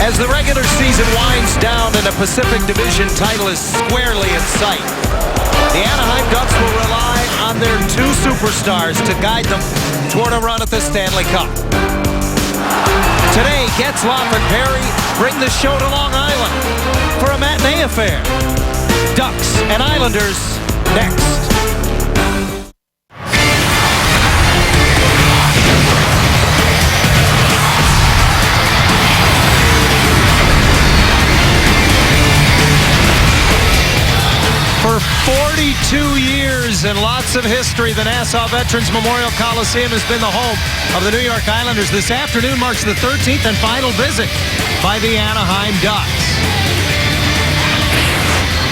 As the regular season winds down and the Pacific Division title is squarely in sight, the Anaheim Ducks will rely on their two superstars to guide them toward a run at the Stanley Cup. Today, Getzlaf and Perry bring the show to Long Island for a matinee affair. Ducks and Islanders next. For 42 years and lots of history, the Nassau Veterans Memorial Coliseum has been the home of the New York Islanders. This afternoon marks the 13th and final visit by the Anaheim Ducks.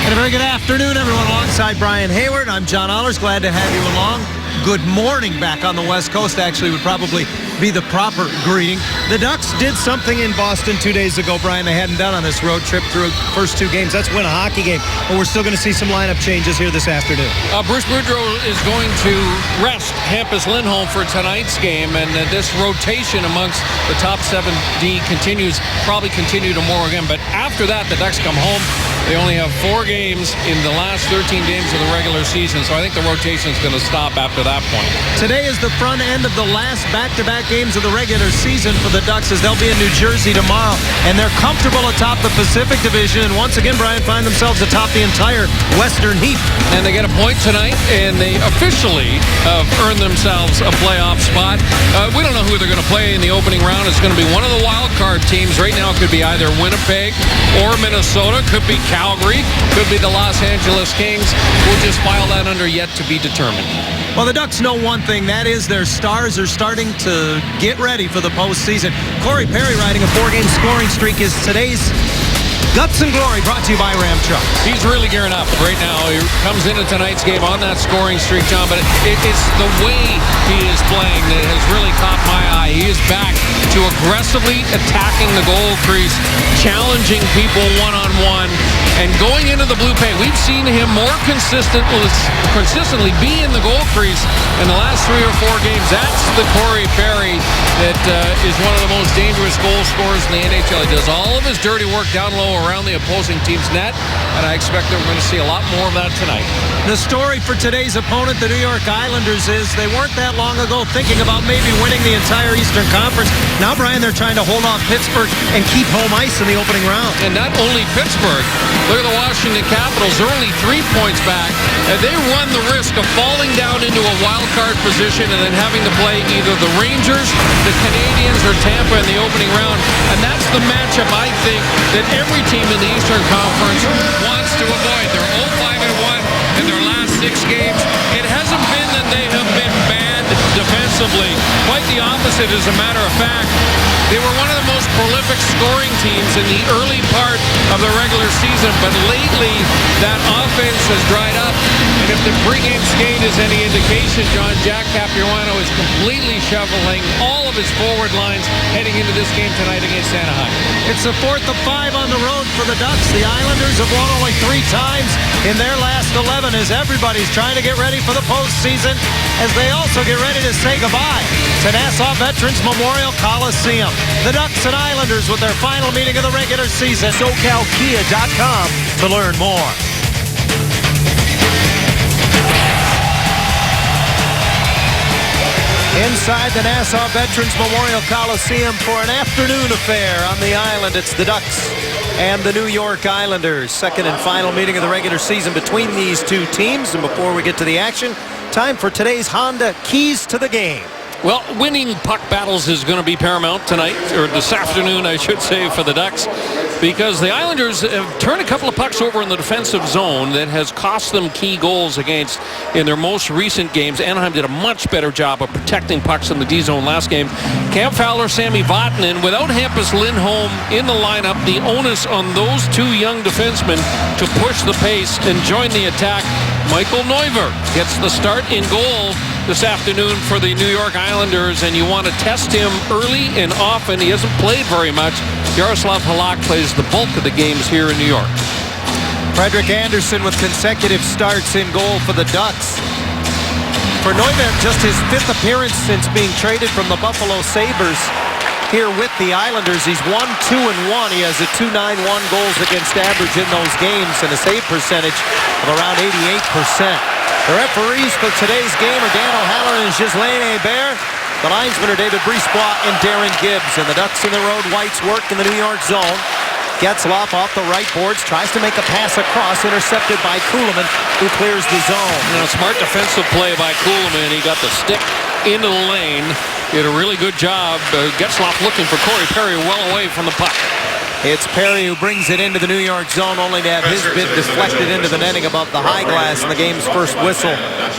And a very good afternoon, everyone. Alongside Brian Hayward, I'm John Allers. Glad to have you along. Good morning back on the West Coast, actually, would probably be the proper greeting. The Ducks did something in Boston 2 days ago, Brian, they hadn't done on this road trip through the first two games. That's win a hockey game. But we're still going to see some lineup changes here this afternoon. Bruce Boudreau is going to rest Hampus Lindholm for tonight's game, and this rotation amongst the top 7D continues, probably continue tomorrow again. But after that, the Ducks come home. They only have 4 games in the last 13 games of the regular season, so I think the rotation is going to stop after that point. Today is the front end of the last back-to-back games of the regular season for the Ducks, as they'll be in New Jersey tomorrow, and they're comfortable atop the Pacific Division, and once again, Brian, find themselves atop the entire Western heap. And they get a point tonight, and they officially have earned themselves a playoff spot. We don't know who they're going to play in the opening round. It's going to be one of the wild card teams. Right now, it could be either Winnipeg or Minnesota. Could be Calgary. Could be the Los Angeles Kings. We'll just file that under yet to be determined. Well, the Ducks know one thing. That is their stars are starting to get ready for the postseason. Corey Perry riding a 4-game scoring streak is today's Guts and Glory, brought to you by Ram Truck. He's really gearing up right now. He comes into tonight's game on that scoring streak, John, but it's the way he is playing that has really caught my eye. He is back to aggressively attacking the goal crease, challenging people one-on-one, and going into the blue paint. We've seen him more consistently be in the goal crease in the last 3 or 4 games. That's the Corey Perry that is one of the most dangerous goal scorers in the NHL. He does all of his dirty work down low around the opposing team's net, and I expect that we're going to see a lot more of that tonight. The story for today's opponent, the New York Islanders, is they weren't that long ago thinking about maybe winning the entire Eastern Conference. Now, Brian, they're trying to hold off Pittsburgh and keep home ice in the opening round. And not only Pittsburgh, look at the Washington Capitals. They're only 3 points back, and they run the risk of falling down into a wild card position and then having to play either the Rangers, the Canadiens, or Tampa in the opening round. And that's the matchup, I think, that every team in the Eastern Conference wants to avoid. They're 0-5-1 in their last 6 games. It hasn't been that they have been bad defensively. Quite the opposite, as a matter of fact. They were one of the most prolific scoring teams in the early part of the regular season, but lately that offense has dried up. And if the pregame skate is any indication, John, Jack Capuano is completely shoveling all of his forward lines heading into this game tonight against Anaheim. It's the 4th of 5 on the road for the Ducks. The Islanders have won only 3 times in their last 11, as everybody's trying to get ready for the postseason, as they also get ready to say goodbye to Nassau Veterans Memorial Coliseum. The Ducks and Islanders with their final meeting of the regular season. SoCalKia.com to learn more. Inside the Nassau Veterans Memorial Coliseum for an afternoon affair on the island, it's the Ducks and the New York Islanders. Second and final meeting of the regular season between these two teams. And before we get to the action, time for today's Honda Keys to the Game. Well, winning puck battles is going to be paramount tonight, or this afternoon, I should say, for the Ducks, because the Islanders have turned a couple of pucks over in the defensive zone that has cost them key goals against in their most recent games. Anaheim did a much better job of protecting pucks in the D zone last game. Cam Fowler, Sami Vatanen, without Hampus Lindholm in the lineup, the onus on those 2 young defensemen to push the pace and join the attack. Michael Neuvirth gets the start in goal this afternoon for the New York Islanders, and you want to test him early and often. He hasn't played very much. Jaroslav Halak plays the bulk of the games here in New York. Frederik Andersen with consecutive starts in goal for the Ducks. For Neuvirth, just his 5th appearance since being traded from the Buffalo Sabres. here with the Islanders. He's 1-2-1. He has a .291 goals against average in those games and a save percentage of around 88%. The referees for today's game are Dan O'Halloran and Ghislaine Hébert. The linesmen are David Brisebois and Darren Gibbs. And the Ducks in the road whites work in the New York zone. Getzlaf off the right boards, tries to make a pass across, intercepted by Kuhlman, who clears the zone. Smart defensive play by Kuhlman. He got the stick into the lane. Did a really good job. Getzlaf looking for Corey Perry well away from the puck. It's Perry who brings it into the New York zone, only to have his bid deflected into the netting above the high glass in the game's first whistle.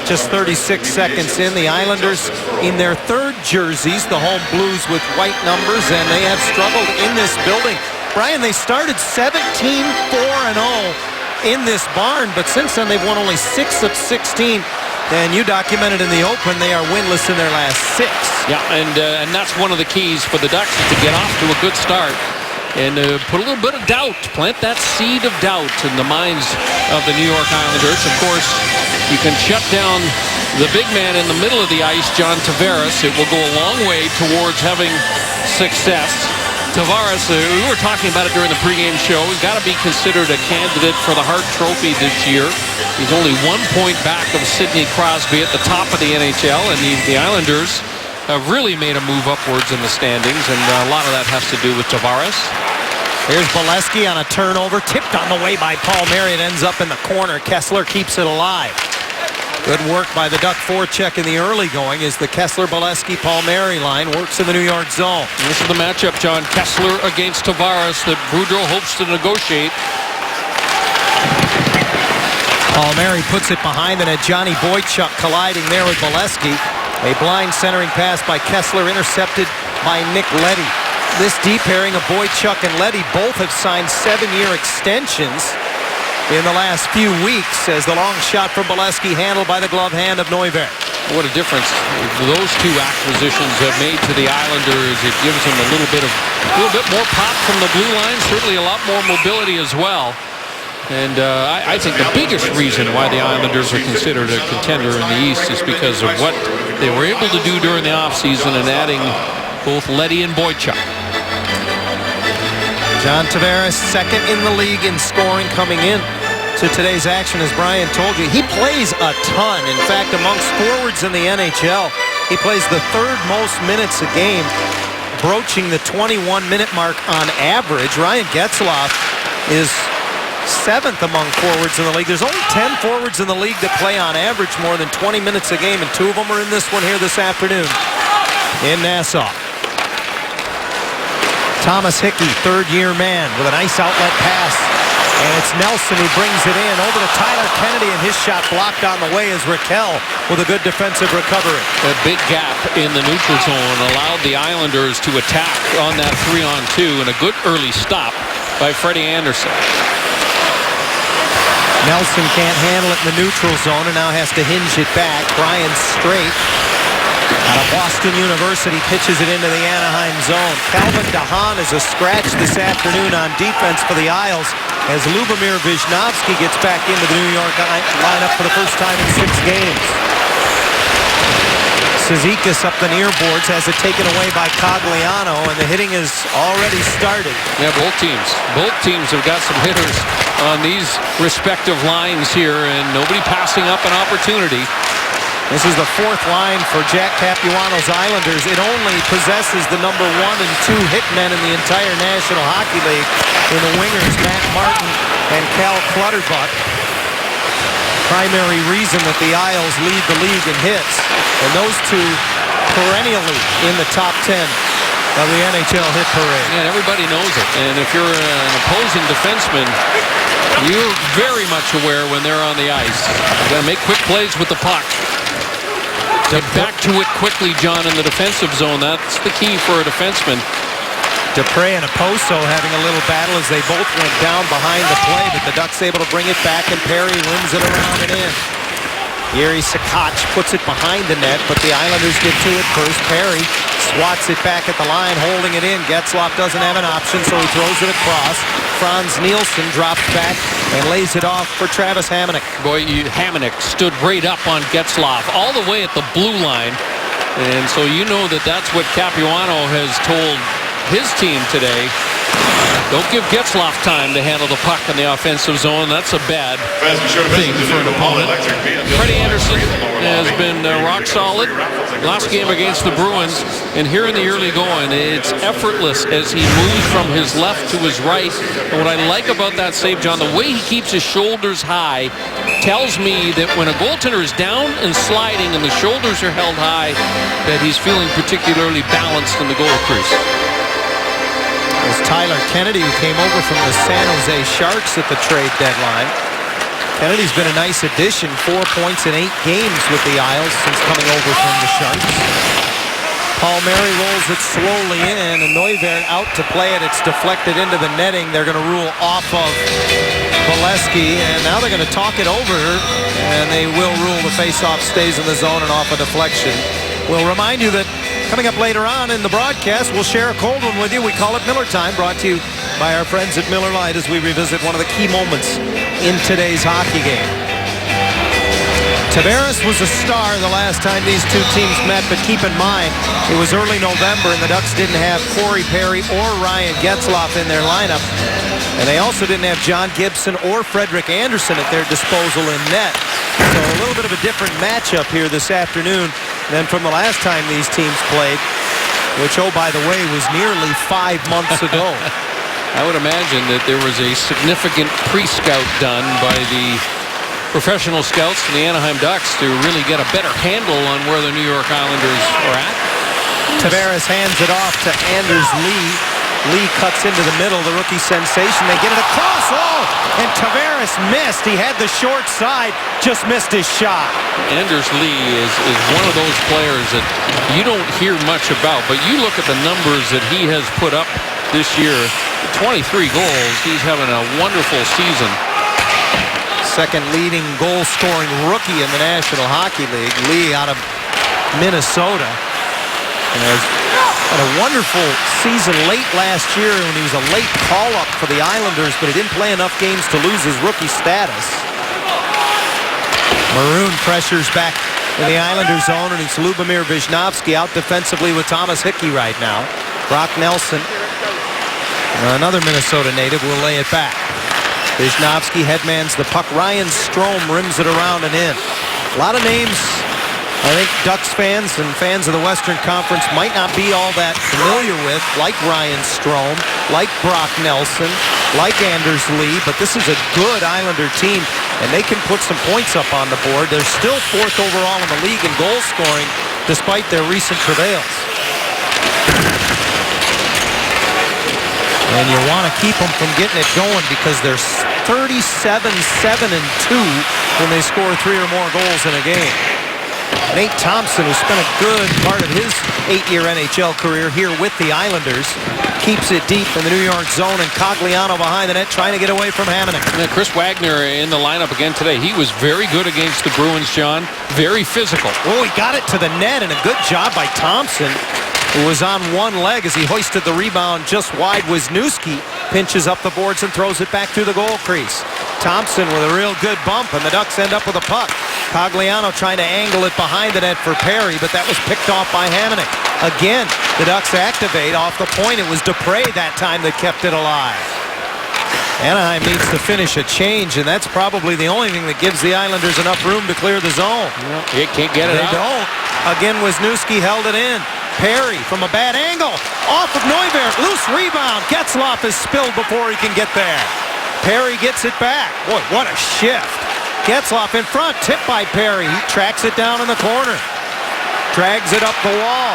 Just 36 seconds in. The Islanders in their third jerseys, the home blues with white numbers, and they have struggled in this building. Brian, they started 17-4-0 in this barn, but since then they've won only 6 of 16. And you documented in the open they are winless in their last 6. Yeah, and that's one of the keys for the Ducks, to get off to a good start and put a little bit of doubt, plant that seed of doubt in the minds of the New York Islanders. Of course, you can shut down the big man in the middle of the ice, John Tavares. It will go a long way towards having success. Tavares, we were talking about it during the pregame show, he's got to be considered a candidate for the Hart Trophy this year. He's only 1 point back of Sidney Crosby at the top of the NHL, and the Islanders have really made a move upwards in the standings, and a lot of that has to do with Tavares. Here's Bolesky on a turnover, tipped on the way by Palmieri. It ends up in the corner. Kessler keeps it alive. Good work by the Duck forecheck in the early going as the Kessler-Bolesky-Palmieri line works in the New York zone. And this is the matchup, John. Kessler against Tavares that Boudreau hopes to negotiate. Palmieri puts it behind the net. Johnny Boychuk colliding there with Bolesky. A blind centering pass by Kessler, intercepted by Nick Leddy. This deep pairing of Boychuk and Leddy both have signed 7-year extensions in the last few weeks, as the long shot from Bolesky handled by the glove hand of Neuvirth. What a difference those two acquisitions have made to the Islanders. It gives them a little bit more pop from the blue line, certainly a lot more mobility as well. And I think the biggest reason why the Islanders are considered a contender in the East is because of what they were able to do during the offseason and adding both Leddy and Boychuk. John Tavares, second in the league in scoring coming in to today's action, as Brian told you. He plays a ton. In fact, amongst forwards in the NHL, he plays the third most minutes a game, broaching the 21-minute mark on average. Ryan Getzlaf is 7th among forwards in the league. There's only 10 forwards in the league that play on average more than 20 minutes a game, and 2 of them are in this one here this afternoon in Nassau. Thomas Hickey, third-year man, with a nice outlet pass. And it's Nelson who brings it in over to Tyler Kennedy, and his shot blocked on the way as Raquel with a good defensive recovery. A big gap in the neutral zone allowed the Islanders to attack on that 3-on-2, and a good early stop by Freddie Anderson. Nelson can't handle it in the neutral zone and now has to hinge it back. Brian Straight out of Boston University pitches it into the Anaheim zone. Calvin DeHaan is a scratch this afternoon on defense for the Isles as Lubomir Visnovsky gets back into the New York lineup for the first time in 6 games. Cizikas up the near boards, has it taken away by Cogliano, and the hitting has already started. Yeah, both teams have got some hitters on these respective lines here, and nobody passing up an opportunity. This is the 4th line for Jack Capuano's Islanders. It only possesses the number 1 and 2 hitmen in the entire National Hockey League in the wingers Matt Martin and Cal Clutterbuck. Primary reason that the Isles lead the league in hits, and those two perennially in the top 10 of the NHL hit parade. Yeah, everybody knows it, and if you're an opposing defenseman, you're very much aware when they're on the ice. You got to make quick plays with the puck. Get back to it quickly, John, in the defensive zone. That's the key for a defenseman. Dupre and Oposo having a little battle as they both went down behind the play, but the Ducks able to bring it back, and Perry wins it around and in. Yuri Sakach puts it behind the net, but the Islanders get to it first. Perry swats it back at the line, holding it in. Getzlaf doesn't have an option, so he throws it across. Franz Nielsen drops back and lays it off for Travis Hamonic. Boy, Hamonic stood right up on Getzlaf, all the way at the blue line. And so you know that that's what Capuano has told his team today. Don't give Getzlaf time to handle the puck in the offensive zone. That's a bad thing for an opponent. Freddie Anderson has been rock solid. Last game against the Bruins, and here in the early going, it's effortless as he moves from his left to his right. And what I like about that save, John, the way he keeps his shoulders high tells me that when a goaltender is down and sliding and the shoulders are held high, that he's feeling particularly balanced in the goal crease. It's Tyler Kennedy, who came over from the San Jose Sharks at the trade deadline. Kennedy's been a nice addition, 4 points in 8 games with the Isles since coming over from the Sharks. Palmieri rolls it slowly in, and Neuvirth out to play it. It's deflected into the netting. They're going to rule off of Bolesky, and now they're going to talk it over, and they will rule the faceoff stays in the zone and off a deflection. We'll remind you that coming up later on in the broadcast, we'll share a cold one with you. We call it Miller Time, brought to you by our friends at Miller Lite as we revisit one of the key moments in today's hockey game. Tavares was a star the last time these two teams met, but keep in mind, it was early November and the Ducks didn't have Corey Perry or Ryan Getzlaf in their lineup. And they also didn't have John Gibson or Frederik Andersen at their disposal in net. So a little bit of a different matchup here this afternoon than from the last time these teams played, which, oh, by the way, was nearly 5 months ago. I would imagine that there was a significant pre-scout done by the professional scouts and the Anaheim Ducks to really get a better handle on where the New York Islanders are at. Tavares hands it off to Anders Lee. Lee cuts into the middle, the rookie sensation. They get it across. Oh, and Tavares missed. He had the short side, just missed his shot. Anders Lee is one of those players that you don't hear much about, but you look at the numbers that he has put up this year. 23 goals. He's having a wonderful season. Second leading goal-scoring rookie in the National Hockey League. Lee out of Minnesota. And has had a wonderful season late last year when he was a late call-up for the Islanders, but he didn't play enough games to lose his rookie status. Maroon pressures back in the Islanders zone, and it's Lubomir Visnovsky out defensively with Thomas Hickey right now. Brock Nelson, another Minnesota native, will lay it back. Visnovsky headmans the puck. Ryan Strome rims it around and in. A lot of names I think Ducks fans and fans of the Western Conference might not be all that familiar with, like Ryan Strome, like Brock Nelson, like Anders Lee, but this is a good Islander team, and they can put some points up on the board. They're still 4th overall in the league in goal scoring, despite their recent travails. And you want to keep them from getting it going because they're 37-7-2 when they score 3 or more goals in a game. Nate Thompson, who spent a good part of his 8-year NHL career here with the Islanders, keeps it deep in the New York zone, and Cogliano behind the net trying to get away from Hamonic. Chris Wagner in the lineup again today. He was very good against the Bruins, John. Very physical. Oh, he got it to the net, and a good job by Thompson, who was on one leg as he hoisted the rebound just wide. Wisniewski pinches up the boards and throws it back through the goal crease. Thompson with a real good bump, and the Ducks end up with a puck. Cogliano trying to angle it behind the net for Perry, but that was picked off by Hamonic. Again, the Ducks activate off the point. It was Dupre that time that kept it alive. Anaheim needs to finish a change, and that's probably the only thing that gives the Islanders enough room to clear the zone. They can't get it out. They don't. Again, Wisniewski held it in. Perry from a bad angle. Off of Neuvirth. Loose rebound. Getzlaf is spilled before he can get there. Perry gets it back. Boy, what a shift. Getzlaf in front. Tipped by Perry. He tracks it down in the corner. Drags it up the wall.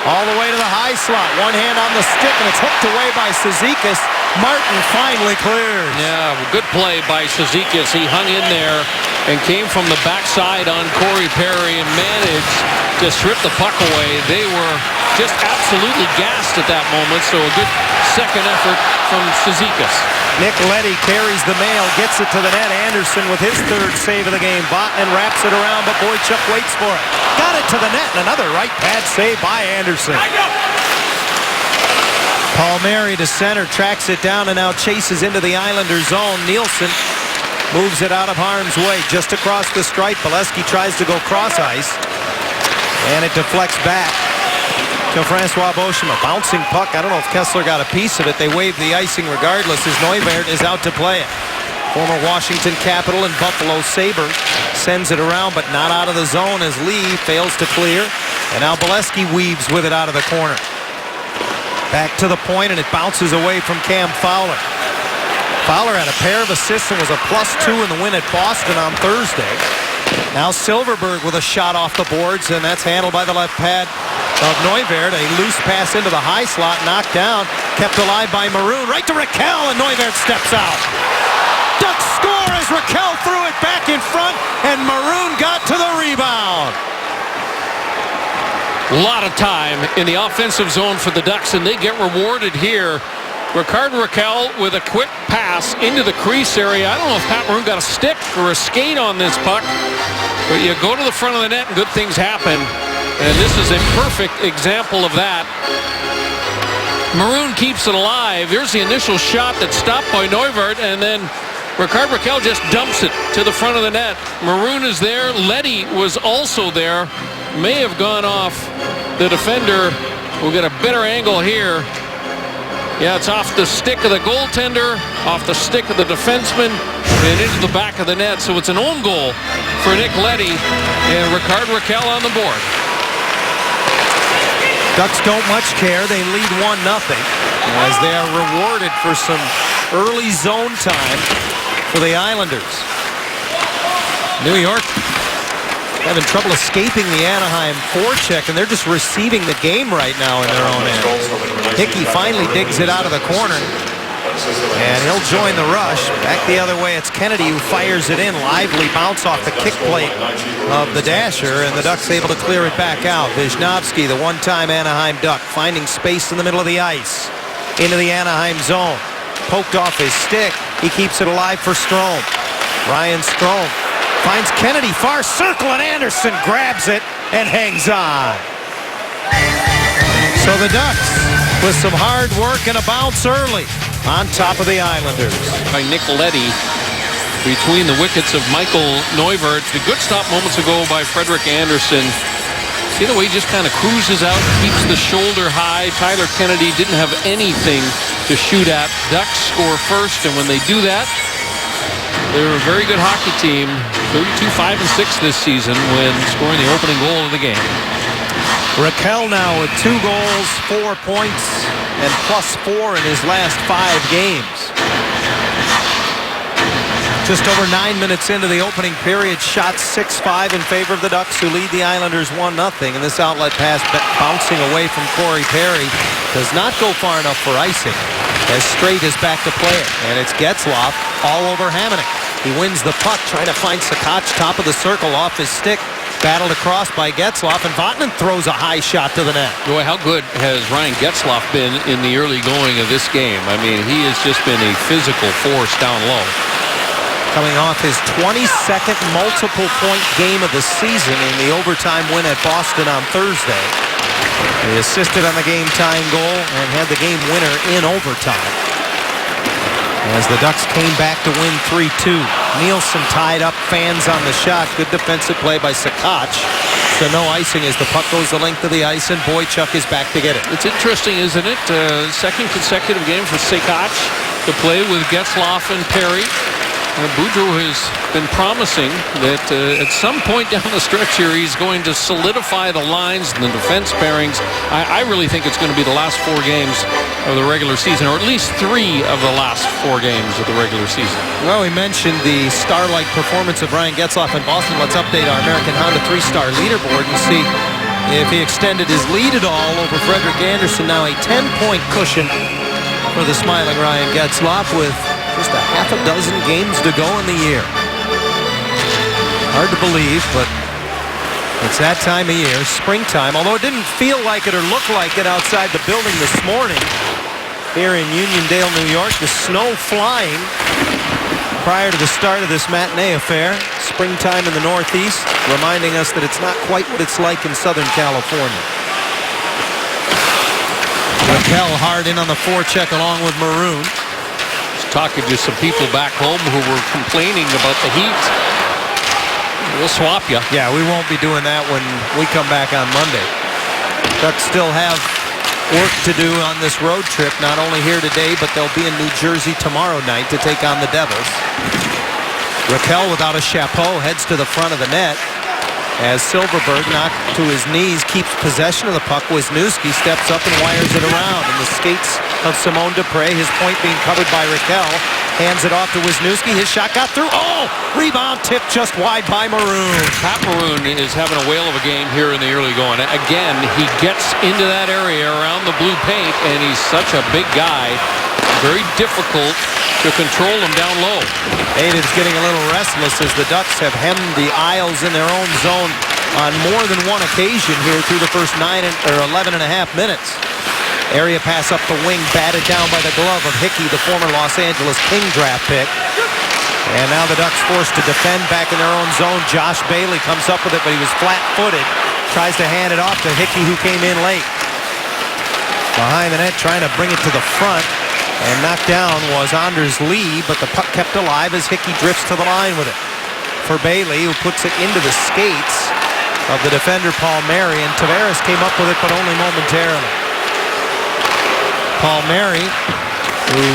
All the way to the high slot. One hand on the stick, and it's hooked away by Cizikas. Martin finally clears. Yeah, good play by Cizikas. He hung in there and came from the backside on Corey Perry and managed to strip the puck away. They were just absolutely gassed at that moment, so a good second effort from Cizikas. Nick Leddy carries the mail, gets it to the net. Anderson with his 3rd save of the game. Vatanen wraps it around, but Boychuk waits for it. Got it to the net, and another right pad save by Anderson. Palmieri to center, tracks it down, and now chases into the Islander zone. Nielsen moves it out of harm's way, just across the stripe. Bolesky tries to go cross ice, and it deflects back to So Francois Beauchemin, bouncing puck. I don't know if Kessler got a piece of it. They waved the icing regardless as Neuwirth is out to play it. Former Washington Capital and Buffalo Sabre sends it around, but not out of the zone as Lee fails to clear. And now Bolesky weaves with it out of the corner. Back to the point, and it bounces away from Cam Fowler. Fowler had a pair of assists and was a +2 in the win at Boston on Thursday. Now Silverberg with a shot off the boards, and that's handled by the left pad of Neuwirth. A loose pass into the high slot, knocked down, kept alive by Maroon. Right to Raquel, and Neuwirth steps out. Ducks score as Raquel threw it back in front, and Maroon got to the rebound. A lot of time in the offensive zone for the Ducks, and they get rewarded here. Ricard Raquel with a quick pass into the crease area. I don't know if Pat Maroon got a stick or a skate on this puck, but you go to the front of the net and good things happen. And this is a perfect example of that. Maroon keeps it alive. Here's the initial shot that's stopped by Neuwirth, and then Ricard Raquel just dumps it to the front of the net. Maroon is there. Leddy was also there. May have gone off the defender. We'll get a better angle here. Yeah, it's off the stick of the goaltender, off the stick of the defenseman, and into the back of the net. So it's an own goal for Nick Leddy, and Ricard Raquel on the board. Ducks don't much care. They lead 1-0 as they are rewarded for some early zone time for the Islanders. New York having trouble escaping the Anaheim forecheck, and they're just receiving the game right now in their own end. Hickey finally digs it out of the corner, and he'll join the rush. Back the other way, it's Kennedy who fires it in. Lively bounce off the kick plate of the dasher, and the Ducks able to clear it back out. Wisniewski, the one-time Anaheim Duck, finding space in the middle of the ice. Into the Anaheim zone. Poked off his stick. He keeps it alive for Strome. Ryan Strome finds Kennedy, far circle, and Anderson grabs it and hangs on. So the Ducks, with some hard work and a bounce early, on top of the Islanders. By Nick Leddy between the wickets of Michael Neuwirth. The good stop moments ago by Frederik Andersen. See the way he just kind of cruises out, keeps the shoulder high. Tyler Kennedy didn't have anything to shoot at. Ducks score first, and when they do that, they're a very good hockey team. 32-5-6 this season when scoring the opening goal of the game. Raquel now with 2 goals, 4 points, and +4 in his last 5 games. Just over 9 minutes into the opening period, shots 6-5 in favor of the Ducks, who lead the Islanders 1-0. And this outlet pass bouncing away from Corey Perry does not go far enough for icing, as Straight is back to play it. And it's Getzlaf all over Hamonic. He wins the puck, trying to find Sakic, top of the circle, off his stick. Battled across by Getzlaf, and Vatanen throws a high shot to the net. Boy, how good has Ryan Getzlaf been in the early going of this game? I mean, he has just been a physical force down low. Coming off his 22nd multiple-point game of the season in the overtime win at Boston on Thursday. He assisted on the game-tying goal and had the game winner in overtime, as the Ducks came back to win 3-2. Nielsen tied up, fans on the shot. Good defensive play by Sakic. So no icing as the puck goes the length of the ice, and Boychuk is back to get it. It's interesting, isn't it? Second consecutive game for Sakic to play with Getzlaf and Perry. Boudreau has been promising that at some point down the stretch here, he's going to solidify the lines and the defense pairings. I really think it's going to be the last 4 games of the regular season, or at least 3 of the last 4 games of the regular season. Well, we mentioned the star-like performance of Ryan Getzlaf in Boston. Let's update our American Honda 3-star leaderboard and see if he extended his lead at all over Frederik Andersen. Now a 10-point cushion for the smiling Ryan Getzlaf with just a half a dozen games to go in the year. Hard to believe, but it's that time of year, springtime. Although it didn't feel like it or look like it outside the building this morning here in Uniondale, New York. The snow flying prior to the start of this matinee affair. Springtime in the Northeast, reminding us that it's not quite what it's like in Southern California. Raquel hard in on the forecheck along with Maroon. Talking to some people back home who were complaining about the heat. We'll swap you. Yeah, we won't be doing that when we come back on Monday. Ducks still have work to do on this road trip, not only here today, but they'll be in New Jersey tomorrow night to take on the Devils. Raquel, without a chapeau, heads to the front of the net as Silverberg, knocked to his knees, keeps possession of the puck. Wisniewski steps up and wires it around, and the skates of Simone Dupre, his point being covered by Raquel, hands it off to Wisniewski. His shot got through. Oh! Rebound tipped just wide by Maroon. Pat Maroon is having a whale of a game here in the early going. Again, he gets into that area around the blue paint, and he's such a big guy. Very difficult to control him down low. Natives getting a little restless as the Ducks have hemmed the Isles in their own zone on more than one occasion here through the first 11 and a half minutes. Area pass up the wing, batted down by the glove of Hickey, the former Los Angeles King draft pick. And now the Ducks forced to defend back in their own zone. Josh Bailey comes up with it, but he was flat-footed. Tries to hand it off to Hickey, who came in late. Behind the net, trying to bring it to the front. And knocked down was Anders Lee, but the puck kept alive as Hickey drifts to the line with it. For Bailey, who puts it into the skates of the defender Palmieri, and Tavares came up with it, but only momentarily. Palmieri, who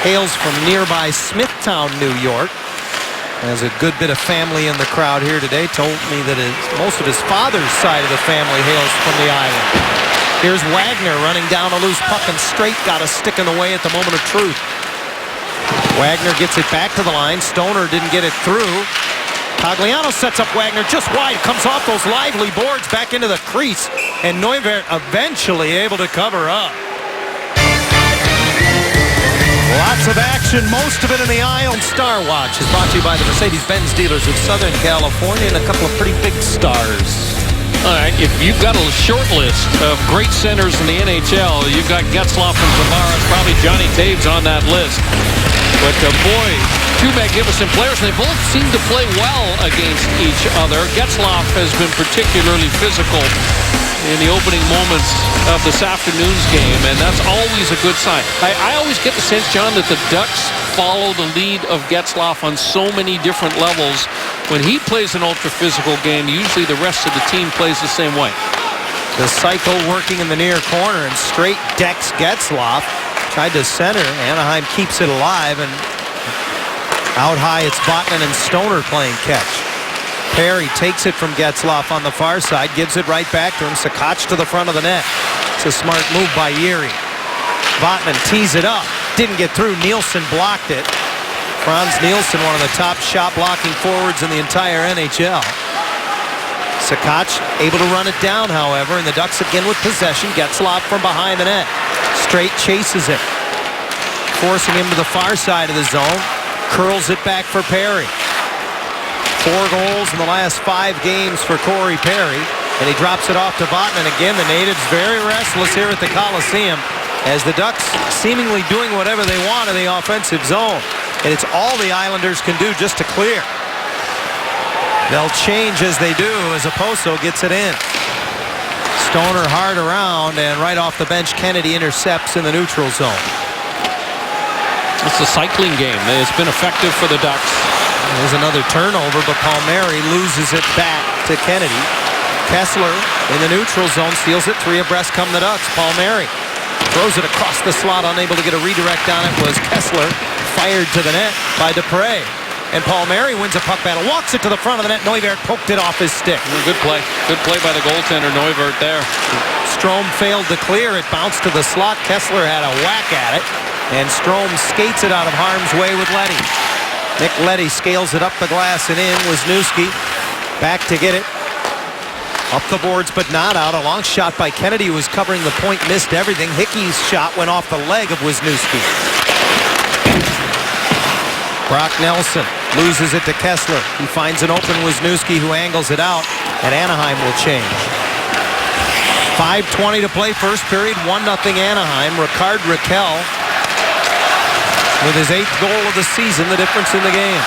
hails from nearby Smithtown, New York, has a good bit of family in the crowd here today, told me that most of his father's side of the family hails from the island. Here's Wagner running down a loose puck, and straight got a stick in the way at the moment of truth. Wagner gets it back to the line. Stoner didn't get it through. Tagliano sets up Wagner just wide. Comes off those lively boards back into the crease. And Neuwirth eventually able to cover up. Lots of action, most of it in the Isle. Star Watch is brought to you by the Mercedes-Benz dealers of Southern California and a couple of pretty big stars. All right, if you've got a short list of great centers in the NHL, you've got Getzlaf and Tavares, probably Johnny Taves on that list. But boy, two magnificent players, and they both seem to play well against each other. Getzlaf has been particularly physical in the opening moments of this afternoon's game, and that's always a good sign. I always get the sense, John, that the Ducks follow the lead of Getzlaf on so many different levels. When he plays an ultra-physical game, usually the rest of the team plays the same way. The cycle working in the near corner, and straight decks Getzlaf. Tried to center. Anaheim keeps it alive, and out high it's Botman and Stoner playing catch. Perry takes it from Getzlaf on the far side, gives it right back to him. Sakoc to the front of the net. It's a smart move by Yeri. Botman tees it up. Didn't get through. Nielsen blocked it. Franz Nielsen, one of the top shot-blocking forwards in the entire NHL. Sakoc able to run it down, however, and the Ducks again with possession. Getzlaf from behind the net. Straight chases it, forcing him to the far side of the zone. Curls it back for Perry. 4 goals in the last 5 games for Corey Perry, and he drops it off to Botman. Again, the natives very restless here at the Coliseum as the Ducks seemingly doing whatever they want in the offensive zone. And it's all the Islanders can do just to clear. They'll change as they do as Oposo gets it in. Stoner hard around, and right off the bench, Kennedy intercepts in the neutral zone. It's a cycling game. It's been effective for the Ducks. There's another turnover, but Palmieri loses it back to Kennedy. Kessler in the neutral zone steals it. 3 abreast come the Ducks. Palmieri throws it across the slot, unable to get a redirect on it was Kessler. Fired to the net by Dupre. And Palmieri wins a puck battle, walks it to the front of the net. Neuwirth poked it off his stick. Good play. Good play by the goaltender, Neuwirth there. Strome failed to clear. It bounced to the slot. Kessler had a whack at it. And Strome skates it out of harm's way with Leddy. Nick Leddy scales it up the glass and in. Wisniewski back to get it. Up the boards, but not out. A long shot by Kennedy, who was covering the point, missed everything. Hickey's shot went off the leg of Wisniewski. Brock Nelson loses it to Kessler. He finds an open Wisniewski, who angles it out, and Anaheim will change. 5:20 to play, first period, 1-0 Anaheim. Ricard Raquel with his 8th goal of the season, the difference in the game.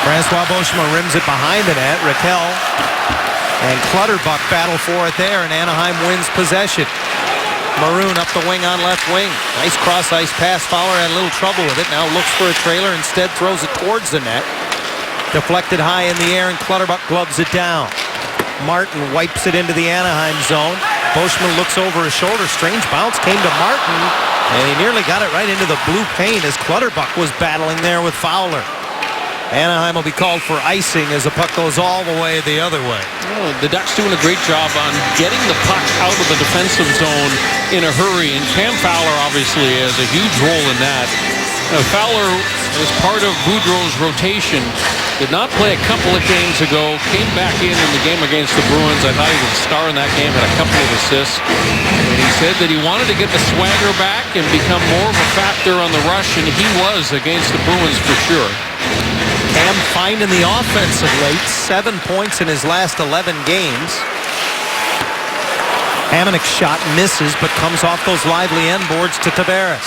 Francois Beauchemin rims it behind the net. Raquel and Clutterbuck battle for it there, and Anaheim wins possession. Maroon up the wing on left wing. Nice cross-ice pass. Fowler had a little trouble with it. Now looks for a trailer. Instead throws it towards the net. Deflected high in the air, and Clutterbuck gloves it down. Martin wipes it into the Anaheim zone. Boschman looks over his shoulder. Strange bounce came to Martin, and he nearly got it right into the blue paint as Clutterbuck was battling there with Fowler. Anaheim will be called for icing as the puck goes all the way the other way. Oh, the Ducks doing a great job on getting the puck out of the defensive zone in a hurry, and Cam Fowler obviously has a huge role in that. Fowler, as part of Boudreau's rotation, did not play a couple of games ago, came back in the game against the Bruins. I thought he was a star in that game, had a couple of assists. And he said that he wanted to get the swagger back and become more of a factor on the rush, and he was against the Bruins for sure. Cam finding the offense of late. 7 points in his last 11 games. Hamonic's shot misses, but comes off those lively end boards to Tavares.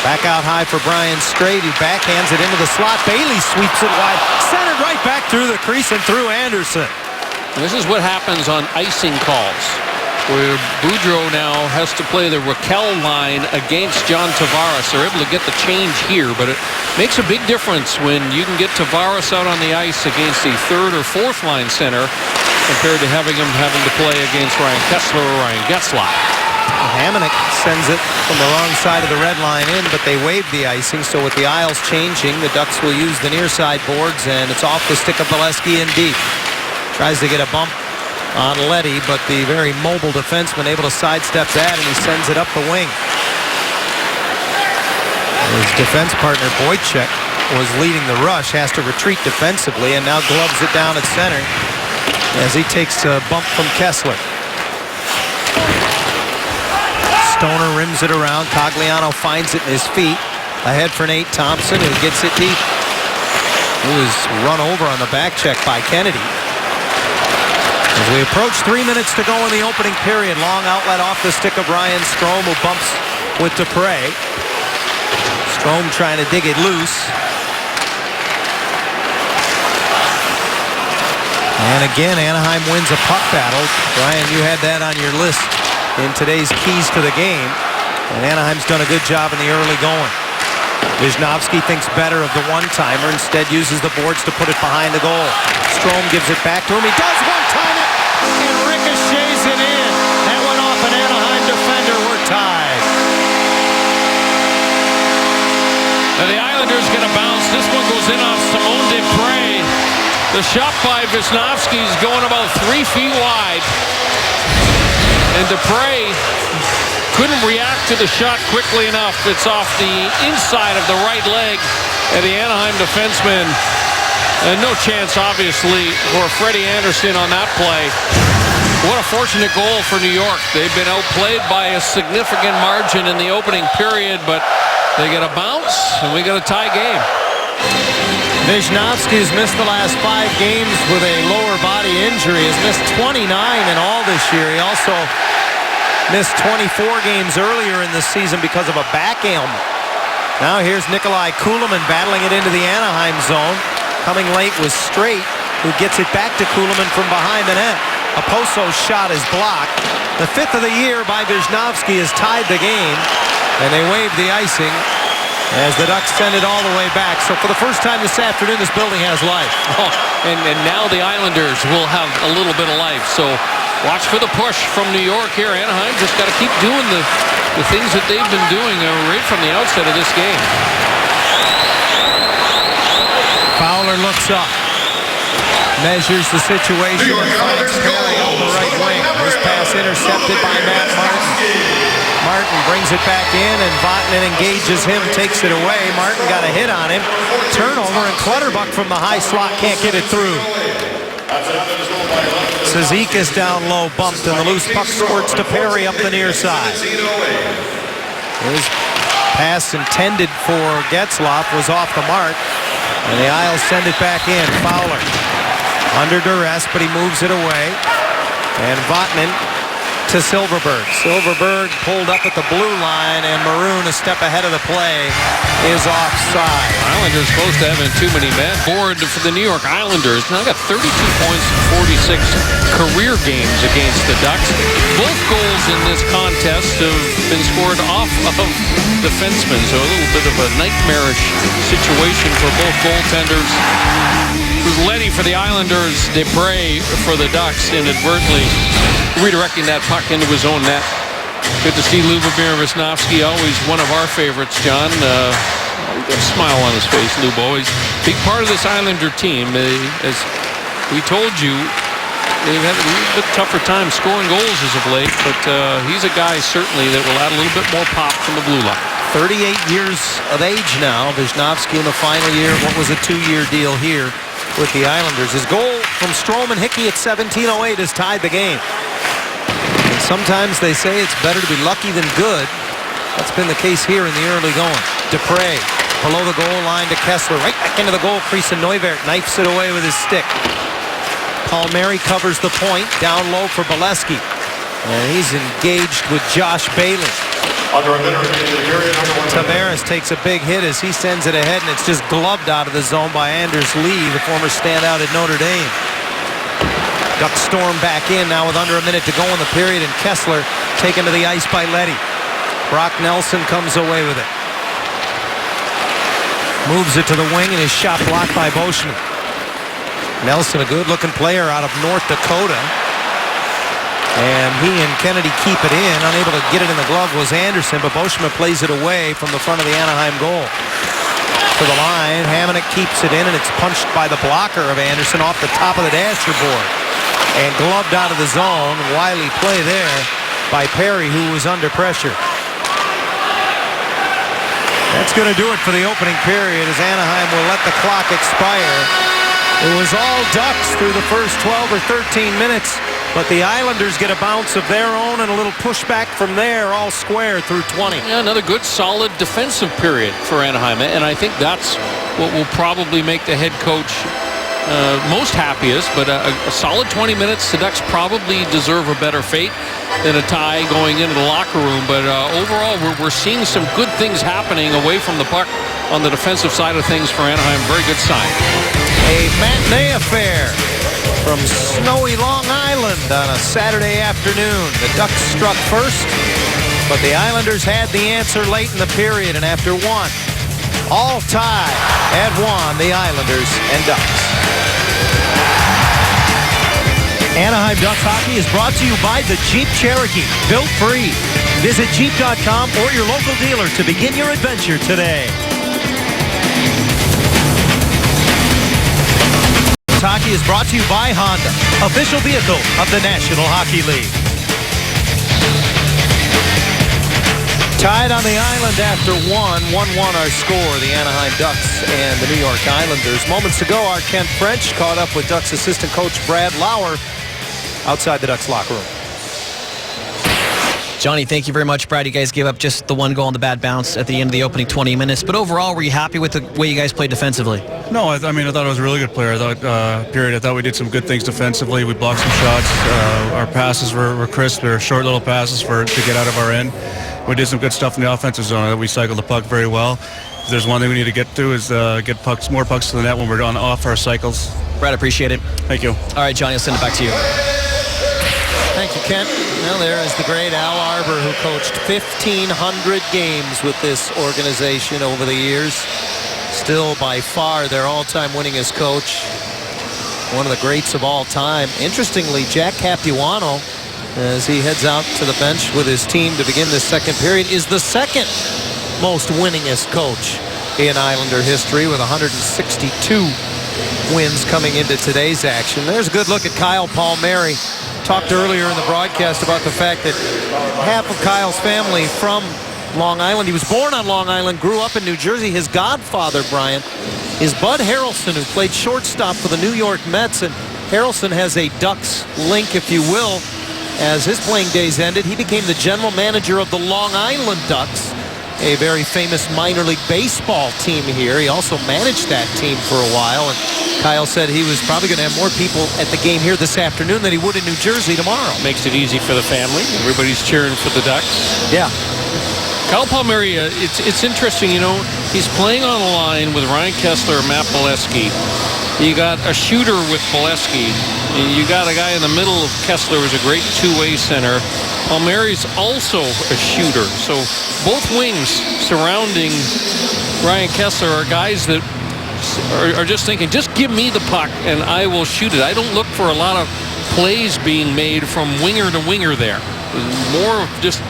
Back out high for Brian Straight, who backhands it into the slot. Bailey sweeps it wide. Centered right back through the crease and through Anderson. And this is what happens on icing calls, where Boudreau now has to play the Raquel line against John Tavares. They're able to get the change here, but it makes a big difference when you can get Tavares out on the ice against the third or fourth line center compared to having him to play against Ryan Kesler or Ryan Getzlaf. Hamonic sends it from the wrong side of the red line in, but they waive the icing. So with the aisles changing, the Ducks will use the near side boards, and it's off the stick of Bolesky and deep. Tries to get a bump on Leddy, but the very mobile defenseman able to sidestep that, and he sends it up the wing. His defense partner Boychuk was leading the rush, has to retreat defensively, and now gloves it down at center as he takes a bump from Kesler. Stoner rims it around. Cogliano finds it in his feet. Ahead for Nate Thompson, who gets it deep. He was run over on the back check by Kennedy. As we approach 3 minutes to go in the opening period, long outlet off the stick of Ryan Strome, who bumps with Dupre. Strome trying to dig it loose. And again, Anaheim wins a puck battle. Brian, you had that on your list in today's keys to the game. And Anaheim's done a good job in the early going. Wisnowski thinks better of the one-timer, instead uses the boards to put it behind the goal. Strome gives it back to him. He does one-time it and ricochets it in. That went off an Anaheim defender. We're tied. Now the Islanders going to bounce. This one goes in off Simone Dupre. The shot by Wisnowski is going about 3 feet wide. And Dupre couldn't react to the shot quickly enough. It's off the inside of the right leg of the Anaheim defenseman. And no chance, obviously, for Freddie Anderson on that play. What a fortunate goal for New York. They've been outplayed by a significant margin in the opening period, but they get a bounce, and we got a tie game. Wisnowski has missed the last 5 games with a lower body injury. Has missed 29 in all this year. He also missed 24 games earlier in the season because of a back ailment. Now here's Nikolai Kulemin battling it into the Anaheim zone. Coming late was Straight, who gets it back to Kulemin from behind the net. Oposo's shot is blocked. The 5th of the year by Wisnowski has tied the game, and they waive the icing as the Ducks send it all the way back. So for the first time this afternoon, this building has life. Oh, and now the Islanders will have a little bit of life. So watch for the push from New York here. Anaheim just got to keep doing the things that they've been doing right from the outset of this game. Fowler looks up, measures the situation, and finds Perry on the right wing. This pass intercepted by Matt Martin. Martin brings it back in, and Vatanen engages him, takes it away. Martin got a hit on him. Turnover, and Clutterbuck from the high slot can't get it through. Cizikas down low, bumped, and the loose puck squirts to Perry up the near side. His pass intended for Getzlaf was off the mark, and the Isles send it back in. Fowler under duress, but he moves it away. And Vatanen to Silverberg. Silverberg pulled up at the blue line, and Maroon, a step ahead of the play, is offside. Islanders close to having too many men. Forward for the New York Islanders. Now got 32 points in 46 career games against the Ducks. Both goals in this contest have been scored off of defensemen, so a little bit of a nightmarish situation for both goaltenders. It was Leddy for the Islanders, Debray for the Ducks, inadvertently redirecting that puck into his own net. Good to see Lubomir Visnovsky, always one of our favorites, John. He's got a smile on his face, Lubo. He's a big part of this Islander team. As we told you, they've had a little bit tougher time scoring goals as of late, but he's a guy certainly that will add a little bit more pop from the blue line. 38 years of age now. Visnovsky in the final year. What was a 2-year deal here with the Islanders. His goal from Stroman Hickey at 17:08 has tied the game. And sometimes they say it's better to be lucky than good. That's been the case here in the early going. Dupre below the goal line to Kessler. Right back into the goal crease, and Neuwirth knifes it away with his stick. Palmieri covers the point. Down low for Bolesky. And he's engaged with Josh Bailey. Under a minute remaining in the period, Tavares takes a big hit as he sends it ahead, and it's just gloved out of the zone by Anders Lee, the former standout at Notre Dame. Ducks storm back in now with under a minute to go in the period, and Kessler taken to the ice by Leddy. Brock Nelson comes away with it. Moves it to the wing, and his shot blocked by Boschman. Nelson, a good-looking player out of North Dakota. And he and Kennedy keep it in. Unable to get it in the glove was Anderson, but Boschman plays it away from the front of the Anaheim goal. To the line, Hamonic keeps it in, and it's punched by the blocker of Anderson off the top of the dasher board. And gloved out of the zone. Wily play there by Perry, who was under pressure. That's going to do it for the opening period as Anaheim will let the clock expire. It was all Ducks through the first 12 or 13 minutes. But the Islanders get a bounce of their own and a little pushback from there, all square through 20. Yeah, another good, solid defensive period for Anaheim. And I think that's what will probably make the head coach most happiest. But a solid 20 minutes. The Ducks probably deserve a better fate than a tie going into the locker room. But overall, we're seeing some good things happening away from the puck on the defensive side of things for Anaheim. Very good sign. A matinee affair from snowy Long Island on a Saturday afternoon. The Ducks struck first, but the Islanders had the answer late in the period, and after one, all tied at one, the Islanders and Ducks. Anaheim Ducks hockey is brought to you by the Jeep Cherokee, built free. Visit Jeep.com or your local dealer to begin your adventure today. Hockey is brought to you by Honda, official vehicle of the National Hockey League. Tied on the island after 1-1 our score, the Anaheim Ducks and the New York Islanders. Moments ago, our Kent French caught up with Ducks assistant coach Brad Lauer outside the Ducks locker room. Johnny, thank you very much. Brad, you guys gave up just the one goal on the bad bounce at the end of the opening 20 minutes. But overall, were you happy with the way you guys played defensively? No, I thought it was a really good player. I thought we did some good things defensively. We blocked some shots. Our passes were crisp. They were short little passes to get out of our end. We did some good stuff in the offensive zone. We cycled the puck very well. If there's one thing we need to get to is get more pucks to the net when we're off our cycles. Brad, appreciate it. Thank you. All right, Johnny, I'll send it back to you. Thank you, Kent. Well, there is the great Al Arbor, who coached 1,500 games with this organization over the years. Still, by far, their all-time winningest coach. One of the greats of all time. Interestingly, Jack Capuano, as he heads out to the bench with his team to begin this second period, is the second most winningest coach in Islander history with 162 wins coming into today's action. There's a good look at Kyle Palmieri. Talked earlier in the broadcast about the fact that half of Kyle's family from Long Island. He was born on Long Island, grew up in New Jersey. His godfather, Brian, is Bud Harrelson, who played shortstop for the New York Mets. And Harrelson has a Ducks link, if you will. As his playing days ended, he became the general manager of the Long Island Ducks a very famous minor league baseball team here. He also managed that team for a while, and Kyle said he was probably going to have more people at the game here this afternoon than he would in New Jersey tomorrow. Makes it easy for the family. Everybody's cheering for the Ducks. Yeah. Kyle Palmieri, it's interesting, you know, he's playing on a line with Ryan Kesler and Matt Bolesky. You got a shooter with Bolesky. You got a guy in the middle of Kesler who's a great two-way center. Palmieri's also a shooter. So both wings surrounding Ryan Kesler are guys that are just thinking, just give me the puck and I will shoot it. I don't look for a lot of plays being made from winger to winger there. More of just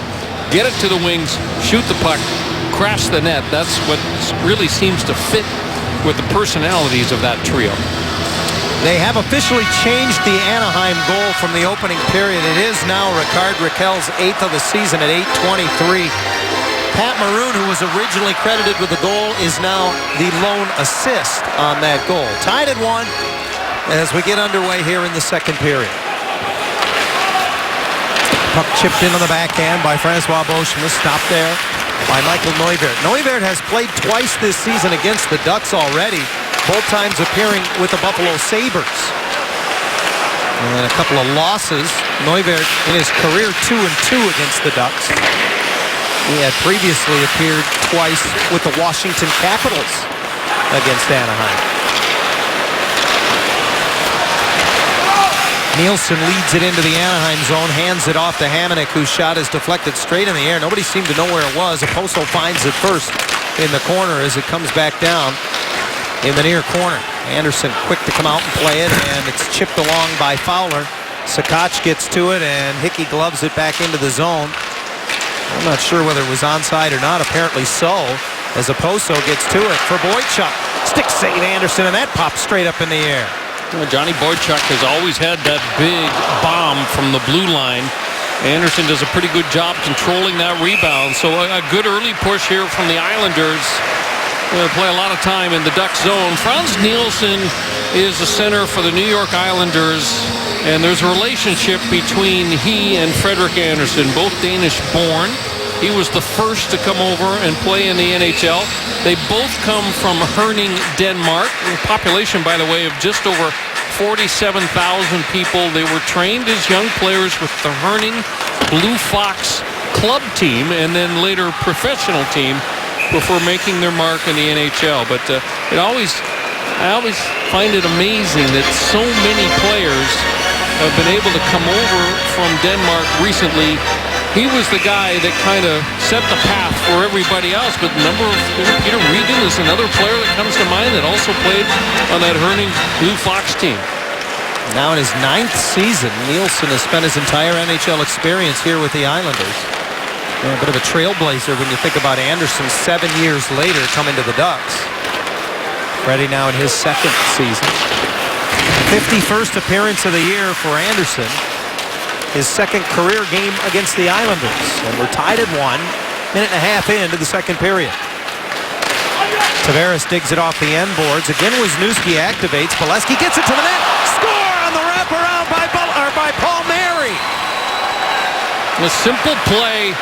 get it to the wings, shoot the puck, crash the net. That's what really seems to fit with the personalities of that trio. They have officially changed the Anaheim goal from the opening period. It is now Rickard Rakell's 8th of the season at 8:23. Pat Maroon, who was originally credited with the goal, is now the lone assist on that goal. Tied at 1 as we get underway here in the second period. Puck chipped in on the backhand by Francois Beauchemin. Stopped there by Michael Neuwirth. Neuwirth has played twice this season against the Ducks already, both times appearing with the Buffalo Sabres. And a couple of losses. Neuwirth in his career 2-2 against the Ducks. He had previously appeared twice with the Washington Capitals against Anaheim. Nielsen leads it into the Anaheim zone, hands it off to Hamonic, whose shot is deflected straight in the air. Nobody seemed to know where it was. Oposo finds it first in the corner as it comes back down in the near corner. Anderson quick to come out and play it, and it's chipped along by Fowler. Sakoc gets to it, and Hickey gloves it back into the zone. I'm not sure whether it was onside or not. Apparently so, as Oposo gets to it for Boychuk. Stick save Anderson, and that pops straight up in the air. Johnny Boychuk has always had that big bomb from the blue line. Anderson does a pretty good job controlling that rebound. So a good early push here from the Islanders. They're going to play a lot of time in the Duck zone. Frans Nielsen is the center for the New York Islanders. And there's a relationship between he and Frederik Andersen, both Danish born. He was the first to come over and play in the NHL. They both come from Herning, Denmark. A population, by the way, of just over 47,000 people. They were trained as young players with the Herning Blue Fox club team and then later professional team before making their mark in the NHL. But I always find it amazing that so many players have been able to come over from Denmark recently. He was the guy that kind of set the path for everybody else, but Peter Regan is another player that comes to mind that also played on that Herning Blue Fox team. Now in his 9th season, Nielsen has spent his entire NHL experience here with the Islanders. A bit of a trailblazer when you think about Anderson 7 years later coming to the Ducks. Freddie now in his 2nd season. 51st appearance of the year for Anderson. His 2nd career game against the Islanders. And we're tied at 1, minute and a half into the second period. Tavares digs it off the end boards. Again, Wisniewski activates. Bolesky gets it to the net. Score on the wraparound by Palmieri. A simple play.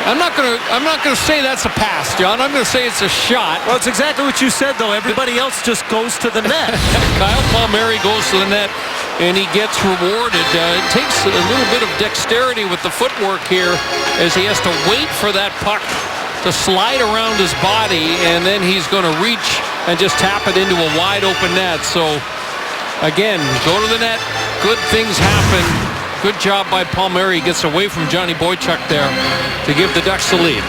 I'm not gonna say that's a pass, John. I'm gonna say it's a shot. Well, it's exactly what you said, though. Everybody else just goes to the net. Kyle Palmieri goes to the net, and he gets rewarded. It takes a little bit of dexterity with the footwork here as he has to wait for that puck to slide around his body, and then he's going to reach and just tap it into a wide-open net. So, again, go to the net. Good things happen. Good job by Palmieri. He gets away from Johnny Boychuk there to give the Ducks the lead.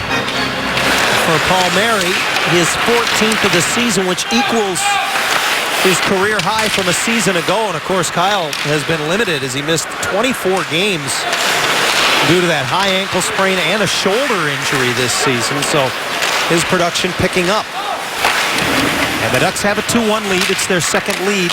For Palmieri, his 14th of the season, which equals his career high from a season ago. And, of course, Kyle has been limited as he missed 24 games due to that high ankle sprain and a shoulder injury this season. So his production picking up. And the Ducks have a 2-1 lead. It's their 2nd lead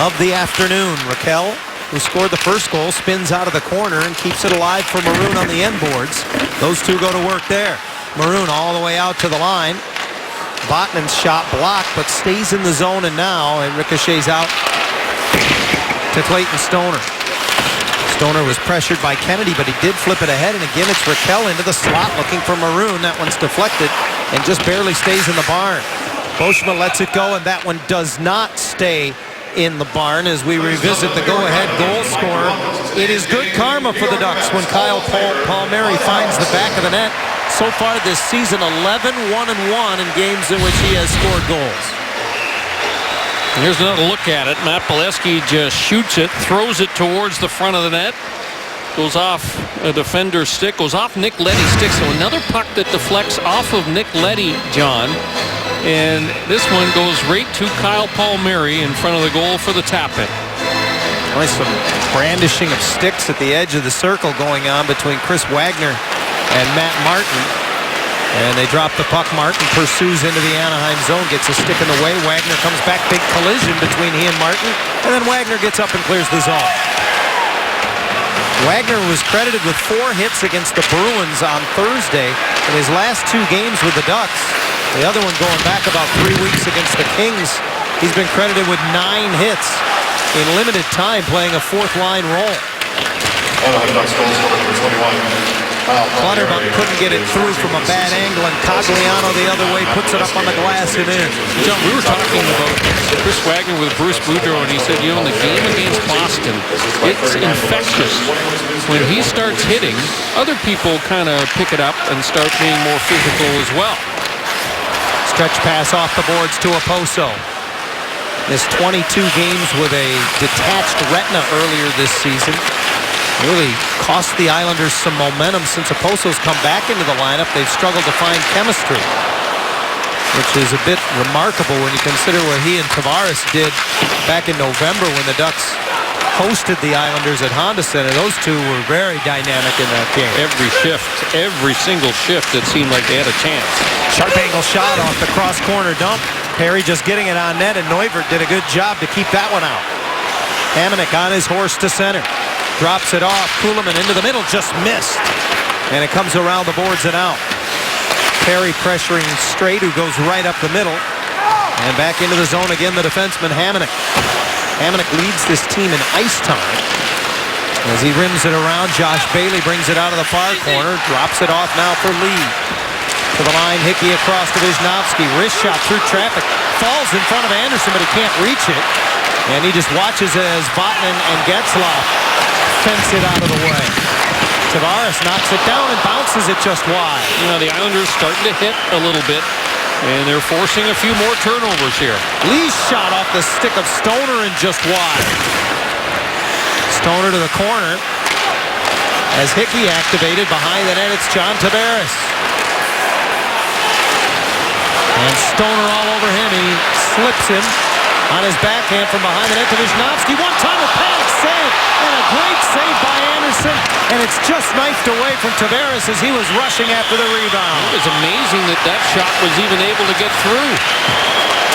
of the afternoon. Rakell, who scored the first goal, spins out of the corner and keeps it alive for Maroon on the end boards. Those two go to work there. Maroon all the way out to the line. Botman's shot blocked, but stays in the zone, and now it ricochets out to Clayton Stoner. Stoner was pressured by Kennedy, but he did flip it ahead, and again it's Raquel into the slot looking for Maroon. That one's deflected and just barely stays in the barn. Boschma lets it go, and that one does not stay in the barn as we revisit the go-ahead goal scorer. It is good karma for the Ducks when Kyle Palmieri finds the back of the net. So far this season, 11-1-1 in games in which he has scored goals. Here's another look at it. Matt Bolesky just shoots it, throws it towards the front of the net. Goes off a defender's stick, goes off Nick Leddy's stick. So another puck that deflects off of Nick Leddy, John. And this one goes right to Kyle Palmieri in front of the goal for the tap-in. Nice some brandishing of sticks at the edge of the circle going on between Chris Wagner and Matt Martin. And they drop the puck. Martin pursues into the Anaheim zone, gets a stick in the way. Wagner comes back, big collision between he and Martin. And then Wagner gets up and clears the zone. Wagner was credited with 4 hits against the Bruins on Thursday in his last 2 games with the Ducks. The other one going back about 3 weeks against the Kings. He's been credited with 9 hits in limited time playing a 4th-line role. Anaheim Ducks goal scorer number 21. Clutterbuck couldn't get it through from a bad angle, and Cogliano the other way puts it up on the glass and in. John, we were talking about Chris Wagner with Bruce Boudreau, and he said, in the game against Boston, it's infectious. When he starts hitting, other people kind of pick it up and start being more physical as well. Stretch pass off the boards to Oposo. Missed 22 games with a detached retina earlier this season. Really cost the Islanders some momentum since Oposo's come back into the lineup. They've struggled to find chemistry, which is a bit remarkable when you consider what he and Tavares did back in November when the Ducks hosted the Islanders at Honda Center. Those two were very dynamic in that game. Every shift, every single shift, it seemed like they had a chance. Sharp angle shot off the cross corner dump. Perry just getting it on net, and Neuvert did a good job to keep that one out. Hamonic on his horse to center. Drops it off. Kuhlman into the middle, just missed. And it comes around the boards and out. Perry pressuring Straight, who goes right up the middle. And back into the zone again, the defenseman Hamonic. Hamonic leads this team in ice time. As he rims it around, Josh Bailey brings it out of the far corner. Drops it off now for Lee. To the line, Hickey across to Wisnowski. Wrist shot through traffic. Falls in front of Anderson, but he can't reach it. And he just watches as Vatanen and Getzlaf fence it out of the way. Tavares knocks it down and bounces it just wide. The Islanders starting to hit a little bit, and they're forcing a few more turnovers here. Lee's shot off the stick of Stoner and just wide. Stoner to the corner. As Hickey activated behind the net, it's John Tavares. And Stoner all over him. He slips him on his backhand from behind the net to Wisnowski. One-timer panic save, and a great save by Anderson. And it's just knifed away from Tavares as he was rushing after the rebound. It was amazing that shot was even able to get through.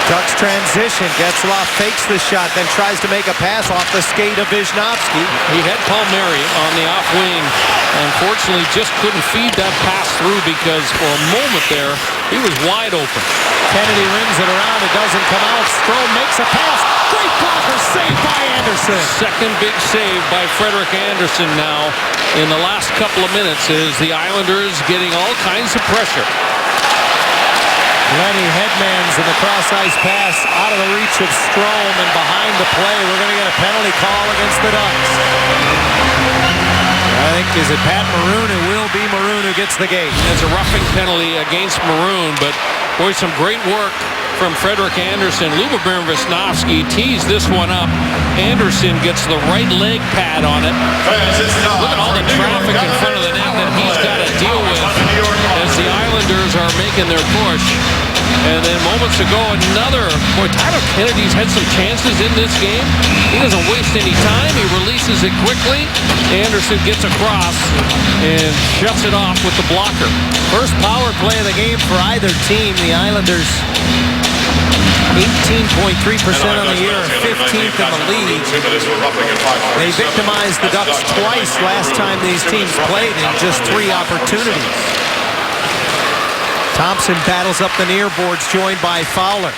Ducks transition. Getzlaf fakes the shot, then tries to make a pass off the skate of Wisnowski. He had Palmieri on the off wing. Unfortunately, just couldn't feed that pass through because for a moment there, he was wide open. Kennedy rims it around. It doesn't come out. Strome makes a pass. Great blocker save by Anderson. Second big save by Frederik Andersen now in the last couple of minutes as the Islanders getting all kinds of pressure. Lenny headmans in the cross-ice pass out of the reach of Strome, and behind the play, we're going to get a penalty call against the Ducks. I think, is it Pat Maroon? It will be Maroon who gets the gate. It's a roughing penalty against Maroon, but boy, some great work from Frederik Andersen. Lubomir Wisnowski tees this one up. Anderson gets the right leg pad on it. Look at all the traffic in front of the net that he's got to deal with as the Islanders are making their push. And then moments ago, Tyler Kennedy's had some chances in this game. He doesn't waste any time. He releases it quickly. Anderson gets across and shuts it off with the blocker. First power play of the game for either team. The Islanders 18.3% on the year, 15th in the league. They victimized the Ducks twice last time these teams played in just 3 opportunities. Thompson battles up the near boards, joined by Fowler.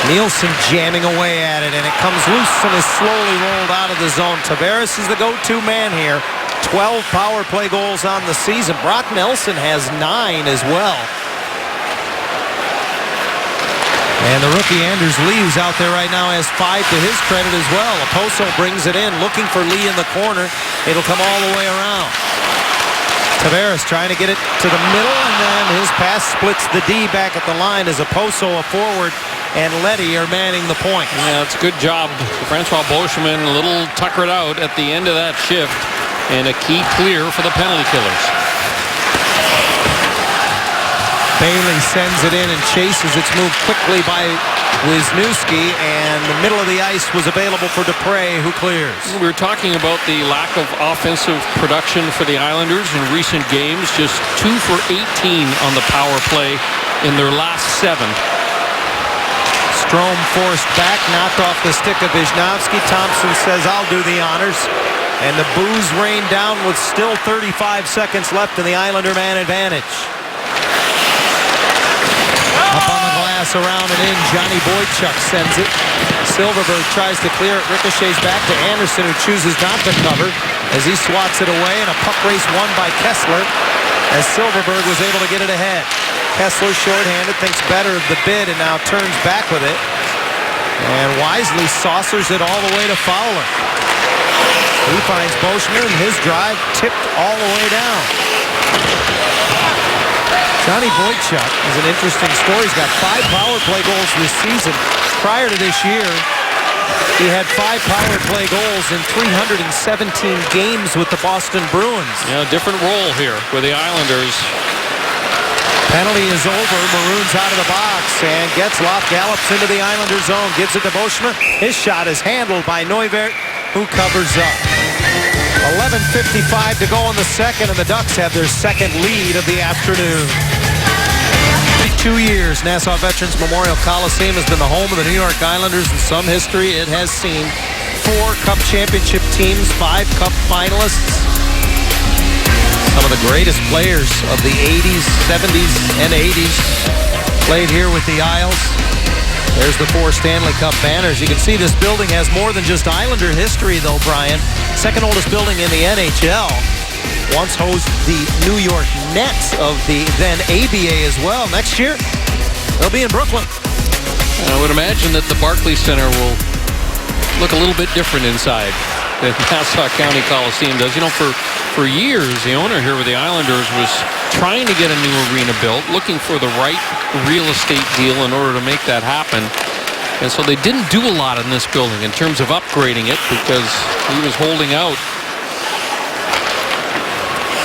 Nielsen jamming away at it, and it comes loose and is slowly rolled out of the zone. Tavares is the go-to man here. 12 power play goals on the season. Brock Nelson has 9 as well. And the rookie Anders Lee, who's out there right now, has 5 to his credit as well. Oposo brings it in, looking for Lee in the corner. It'll come all the way around. Tavares trying to get it to the middle, and then his pass splits the D back at the line as Oposo, a forward, and Letty are manning the point. Yeah, that's a good job. Francois Beauchemin a little tuckered out at the end of that shift, and a key clear for the penalty killers. Bailey sends it in and chases. It's moved quickly by Wisniewski, and the middle of the ice was available for Dupre, who clears. We were talking about the lack of offensive production for the Islanders in recent games. Just 2 for 18 on the power play in their last 7. Strome forced back, knocked off the stick of Wisniewski. Thompson says, "I'll do the honors." And the boos rained down with still 35 seconds left in the Islander man advantage. Up on the glass, around and in. Johnny Boychuk sends it. Silverberg tries to clear it. Ricochets back to Anderson, who chooses not to cover as he swats it away. And a puck race won by Kessler as Silverberg was able to get it ahead. Kessler shorthanded, thinks better of the bid, and now turns back with it. And wisely saucers it all the way to Fowler. He finds Beauchemin, and his drive tipped all the way down. Johnny Boychuk is an interesting story. He's got 5 power play goals this season. Prior to this year, he had 5 power play goals in 317 games with the Boston Bruins. Yeah, different role here with the Islanders. Penalty is over. Maroon's out of the box, and Getzlaf gallops into the Islander zone. Gives it to Beauchemin. His shot is handled by Neuvirth, who covers up. 11:55 to go in the second, and the Ducks have their second lead of the afternoon. 2 years, Nassau Veterans Memorial Coliseum has been the home of the New York Islanders in some history. It has seen 4 Cup championship teams, 5 Cup finalists. Some of the greatest players of the 80s, 70s, and 80s played here with the Isles. There's the 4 Stanley Cup banners. You can see this building has more than just Islander history, though, Brian. Second oldest building in the NHL. Once hosted the New York Nets of the then ABA as well. Next year, they'll be in Brooklyn. I would imagine that the Barclays Center will look a little bit different inside than Nassau County Coliseum does. You know, for years, the owner here with the Islanders was trying to get a new arena built, looking for the right real estate deal in order to make that happen. And so they didn't do a lot in this building in terms of upgrading it because he was holding out.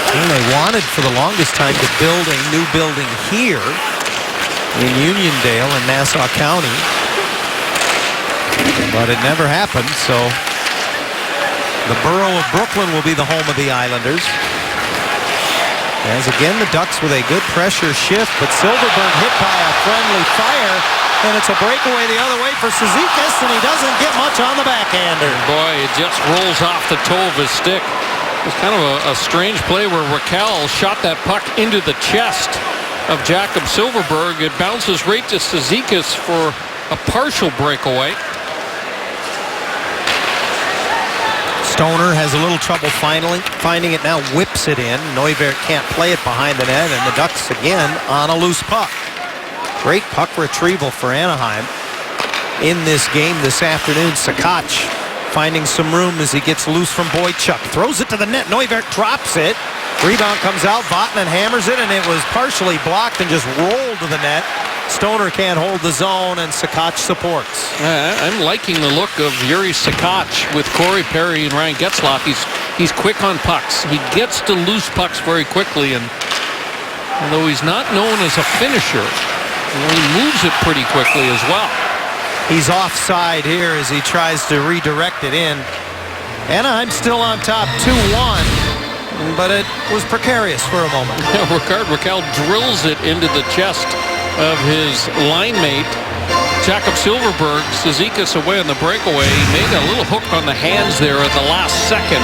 And they wanted for the longest time to build a new building here in Uniondale in Nassau County. But it never happened, so the borough of Brooklyn will be the home of the Islanders. As again, the Ducks with a good pressure shift, but Silverberg hit by a friendly fire, and it's a breakaway the other way for Cizikas, and he doesn't get much on the backhander. Boy, it just rolls off the toe of his stick. It was kind of a strange play where Raquel shot that puck into the chest of Jakob Silverberg. It bounces right to Cizikas for a partial breakaway. Stoner has a little trouble finding it now, whips it in. Neuvirth can't play it behind the net, and the Ducks again on a loose puck. Great puck retrieval for Anaheim in this game this afternoon. Sakic finding some room as he gets loose from Boychuk. Throws it to the net. Neuvirth drops it. Rebound comes out. Vatanen hammers it, and it was partially blocked and just rolled to the net. Stoner can't hold the zone, and Sakic supports. I'm liking the look of Yuri Sakic with Corey Perry and Ryan Getzlaf. He's quick on pucks. He gets to loose pucks very quickly, and although he's not known as a finisher, he moves it pretty quickly as well. He's offside here as he tries to redirect it in. Anaheim still on top 2-1, but it was precarious for a moment. Rickard Rakell drills it into the chest of his line mate, Jakob Silverberg. Cizikas away on the breakaway. He made a little hook on the hands there at the last second,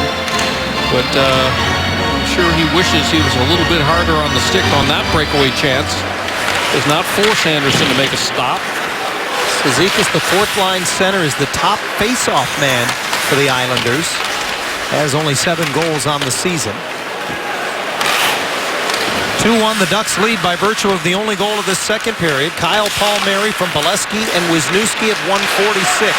but I'm sure he wishes he was a little bit harder on the stick on that breakaway chance. Does not force Anderson to make a stop. Cizikas, the fourth-line center, is the top face-off man for the Islanders. Has only 7 goals on the season. 2-1, the Ducks lead by virtue of the only goal of the second period. Kyle Palmieri from Bolesky and Wisniewski at 1:46.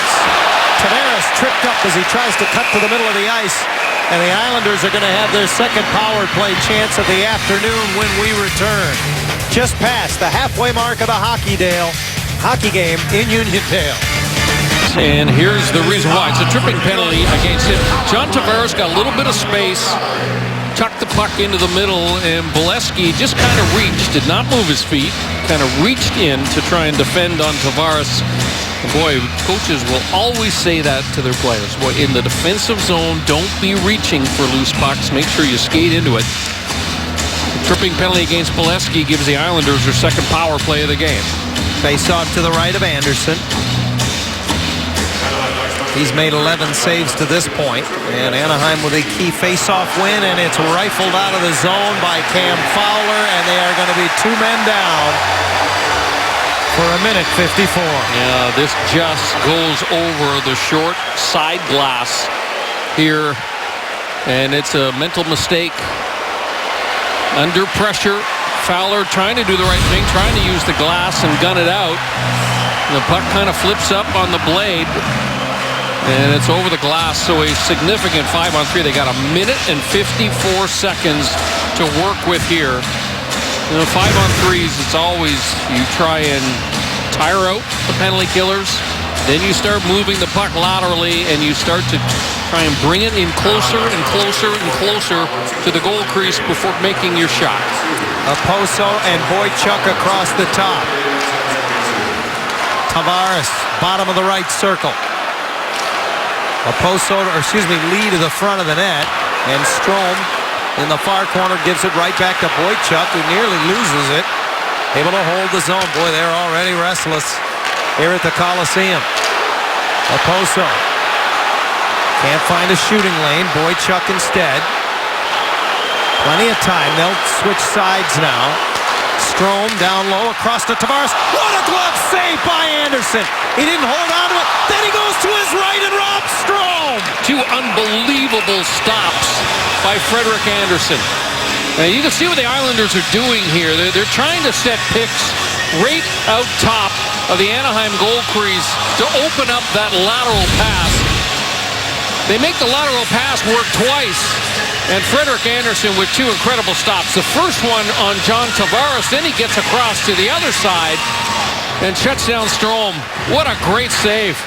Tavares tripped up as he tries to cut to the middle of the ice. And the Islanders are going to have their second power play chance of the afternoon when we return. Just past the halfway mark of the hockey game in Uniondale. And here's the reason why. It's a tripping penalty against him. John Tavares got a little bit of space, tucked the puck into the middle, and Bolesky just kind of reached, did not move his feet, kind of reached in to try and defend on Tavares. Boy, coaches will always say that to their players. Boy, in the defensive zone, don't be reaching for loose pucks. Make sure you skate into it. The tripping penalty against Bolesky gives the Islanders their second power play of the game. Face off to the right of Anderson. He's made 11 saves to this point, and Anaheim with a key face-off win, and it's rifled out of the zone by Cam Fowler, and they are going to be 2 men down for a minute 54. Yeah, this just goes over the short side glass here, and it's a mental mistake. Under pressure, Fowler trying to do the right thing, trying to use the glass and gun it out. The puck kind of flips up on the blade, and it's over the glass, so a significant 5-on-3. They got a minute and 54 seconds to work with here. You know, 5-on-3s, it's always, you try and tire out the penalty killers, then you start moving the puck laterally, and you start to try and bring it in closer and closer and closer to the goal crease before making your shot. Okposo and Boychuk across the top. Tavares, bottom of the right circle. Lee to the front of the net, and Strome in the far corner gives it right back to Boychuk, who nearly loses it. Able to hold the zone. Boy, they're already restless here at the Coliseum. Okposo can't find a shooting lane. Boychuk instead. Plenty of time. They'll switch sides now. Strome down low across to Tavares. What a glove save by Anderson. He didn't hold on to it. Then he goes to his right and robs Strome. 2 unbelievable stops by Frederik Andersen. Now you can see what the Islanders are doing here. They're trying to set picks right out top of the Anaheim goal crease to open up that lateral pass. They make the lateral pass work twice. And Frederik Andersen with 2 incredible stops. The first one on John Tavares, then he gets across to the other side and shuts down Strome. What a great save.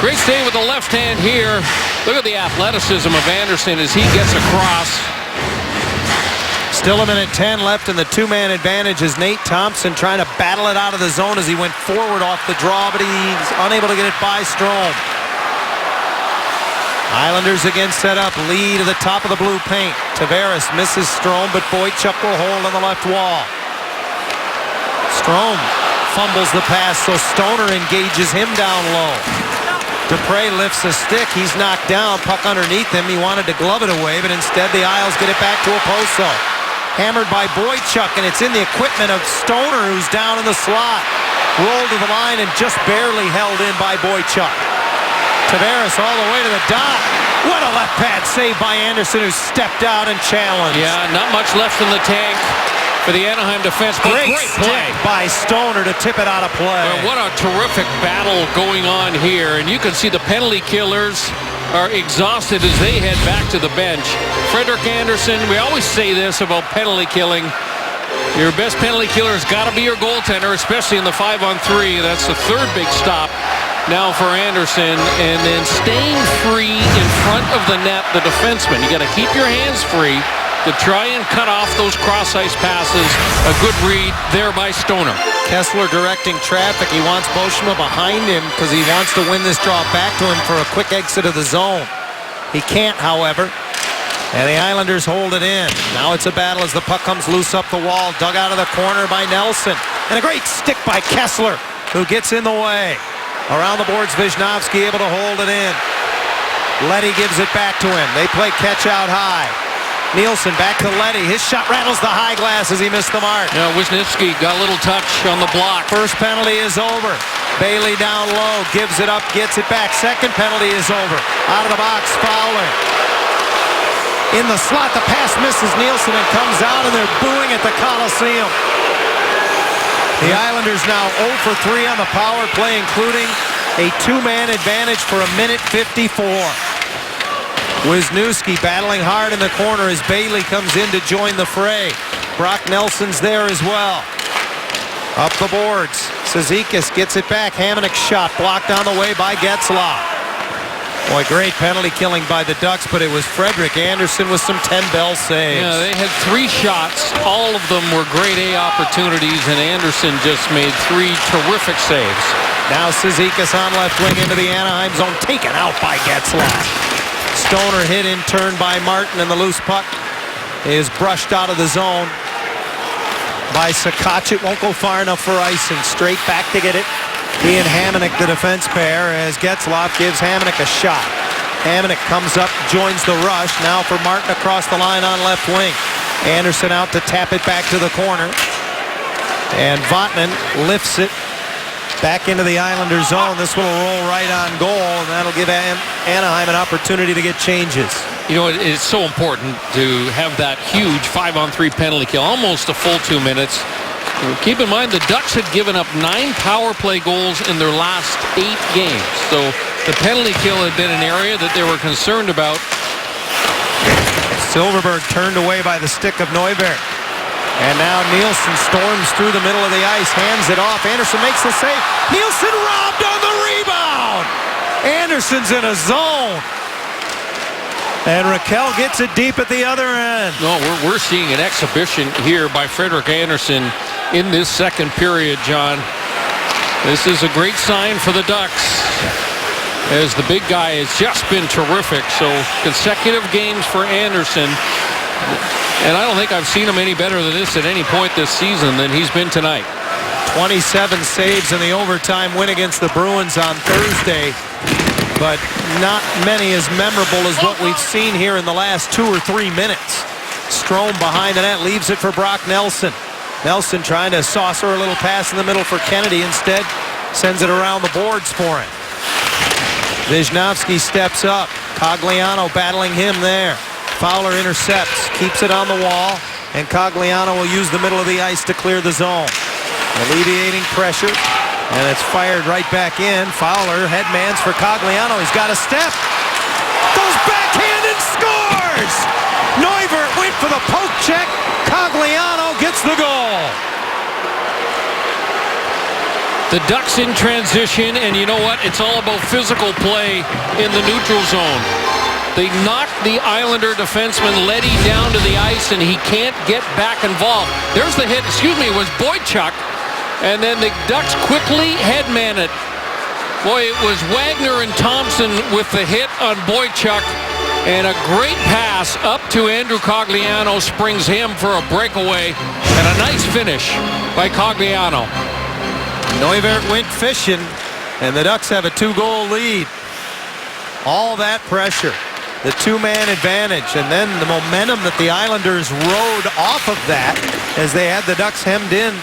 Great save with the left hand here. Look at the athleticism of Andersen as he gets across. Still a minute 10 left in the 2-man advantage as Nate Thompson trying to battle it out of the zone as he went forward off the draw, but he's unable to get it by Strome. Islanders again set up. Lee to the top of the blue paint. Tavares misses Strome, but Boychuk will hold on the left wall. Strome fumbles the pass, so Stoner engages him down low. Dupre lifts a stick. He's knocked down. Puck underneath him. He wanted to glove it away, but instead the Isles get it back to Okposo. Hammered by Boychuk, and it's in the equipment of Stoner, who's down in the slot. Rolled to the line and just barely held in by Boychuk. Tavares all the way to the dot. What a left pad save by Anderson, who stepped out and challenged. Yeah, not much left in the tank for the Anaheim defense. Great play by Stoner to tip it out of play. Well, what a terrific battle going on here. And you can see the penalty killers are exhausted as they head back to the bench. Frederik Andersen, we always say this about penalty killing. Your best penalty killer has got to be your goaltender, especially in the 5-on-3. That's the 3rd big stop now for Andersen. And then staying free in front of the net, the defenseman. You got to keep your hands free to try and cut off those cross-ice passes. A good read there by Stoner. Kessler directing traffic. He wants Beauchemin behind him because he wants to win this draw back to him for a quick exit of the zone. He can't, however. And the Islanders hold it in. Now it's a battle as the puck comes loose up the wall. Dug out of the corner by Nelson. And a great stick by Kessler, who gets in the way. Around the boards, Wisniewski able to hold it in. Leddy gives it back to him. They play catch out high. Nielsen back to Leddy. His shot rattles the high glass as he missed the mark. Now Wisniewski got a little touch on the block. First penalty is over. Bailey down low, gives it up, gets it back. Second penalty is over. Out of the box, Fowler. In the slot, the pass misses Nielsen and comes out, and they're booing at the Coliseum. The Islanders now 0 for 3 on the power play, including a two-man advantage for 1:54. Wisniewski battling hard in the corner as Bailey comes in to join the fray. Brock Nelson's there as well. Up the boards. Cizikas gets it back. Hamonic's shot blocked on the way by Getzlaf. Boy, great penalty killing by the Ducks, but it was Frederik Andersen with some 10-bell saves. Yeah, they had 3 shots. All of them were grade A opportunities, and Andersen just made 3 terrific saves. Now Cizikas on left wing into the Anaheim zone, taken out by Getzlaf. Stoner hit in turn by Martin, and the loose puck is brushed out of the zone by Sakic. It won't go far enough for icing. Straight back to get it. He and Hamonic, the defense pair, as Getzlaf gives Hamonic a shot. Hamonic comes up, joins the rush. Now for Martin across the line on left wing. Andersen out to tap it back to the corner. And Vatanen lifts it back into the Islanders zone. This one will roll right on goal, and that'll give Anaheim an opportunity to get changes. You know, it's so important to have that huge 5-on-3 penalty kill, almost a full 2 minutes. Keep in mind, the Ducks had given up 9 power play goals in their last 8 games. So the penalty kill had been an area that they were concerned about. Silverberg turned away by the stick of Neuberg. And now Nielsen storms through the middle of the ice, hands it off. Andersen makes the save. Nielsen robbed on the rebound. Andersen's in a zone. And Raquel gets it deep at the other end. No, we're seeing an exhibition here by Frederik Andersen in this second period, John. This is a great sign for the Ducks, as the big guy has just been terrific. So consecutive games for Andersen. And I don't think I've seen him any better than this at any point this season than he's been tonight. 27 saves in the overtime win against the Bruins on Thursday. But not many as memorable as what we've seen here in the last 2 or 3 minutes. Strome behind the net leaves it for Brock Nelson. Nelson trying to saucer a little pass in the middle for Kennedy. Instead, sends it around the boards for him. Wisniewski steps up. Cogliano battling him there. Fowler intercepts, keeps it on the wall, and Cogliano will use the middle of the ice to clear the zone. Alleviating pressure. And it's fired right back in. Fowler headmans for Cogliano. He's got a step. Goes backhand and scores! Neuvert went for the poke check. Cogliano gets the goal. The Ducks in transition, and you know what? It's all about physical play in the neutral zone. They knocked the Islander defenseman Leddy down to the ice, and he can't get back involved. There's the hit. Excuse me, it was Boychuk. And then the Ducks quickly headman it. Boy, it was Wagner and Thompson with the hit on Boychuk. And a great pass up to Andrew Cogliano springs him for a breakaway. And a nice finish by Cogliano. Neuvert went fishing, and the Ducks have a 2-goal lead. All that pressure, the 2-man advantage, and then the momentum that the Islanders rode off of that as they had the Ducks hemmed in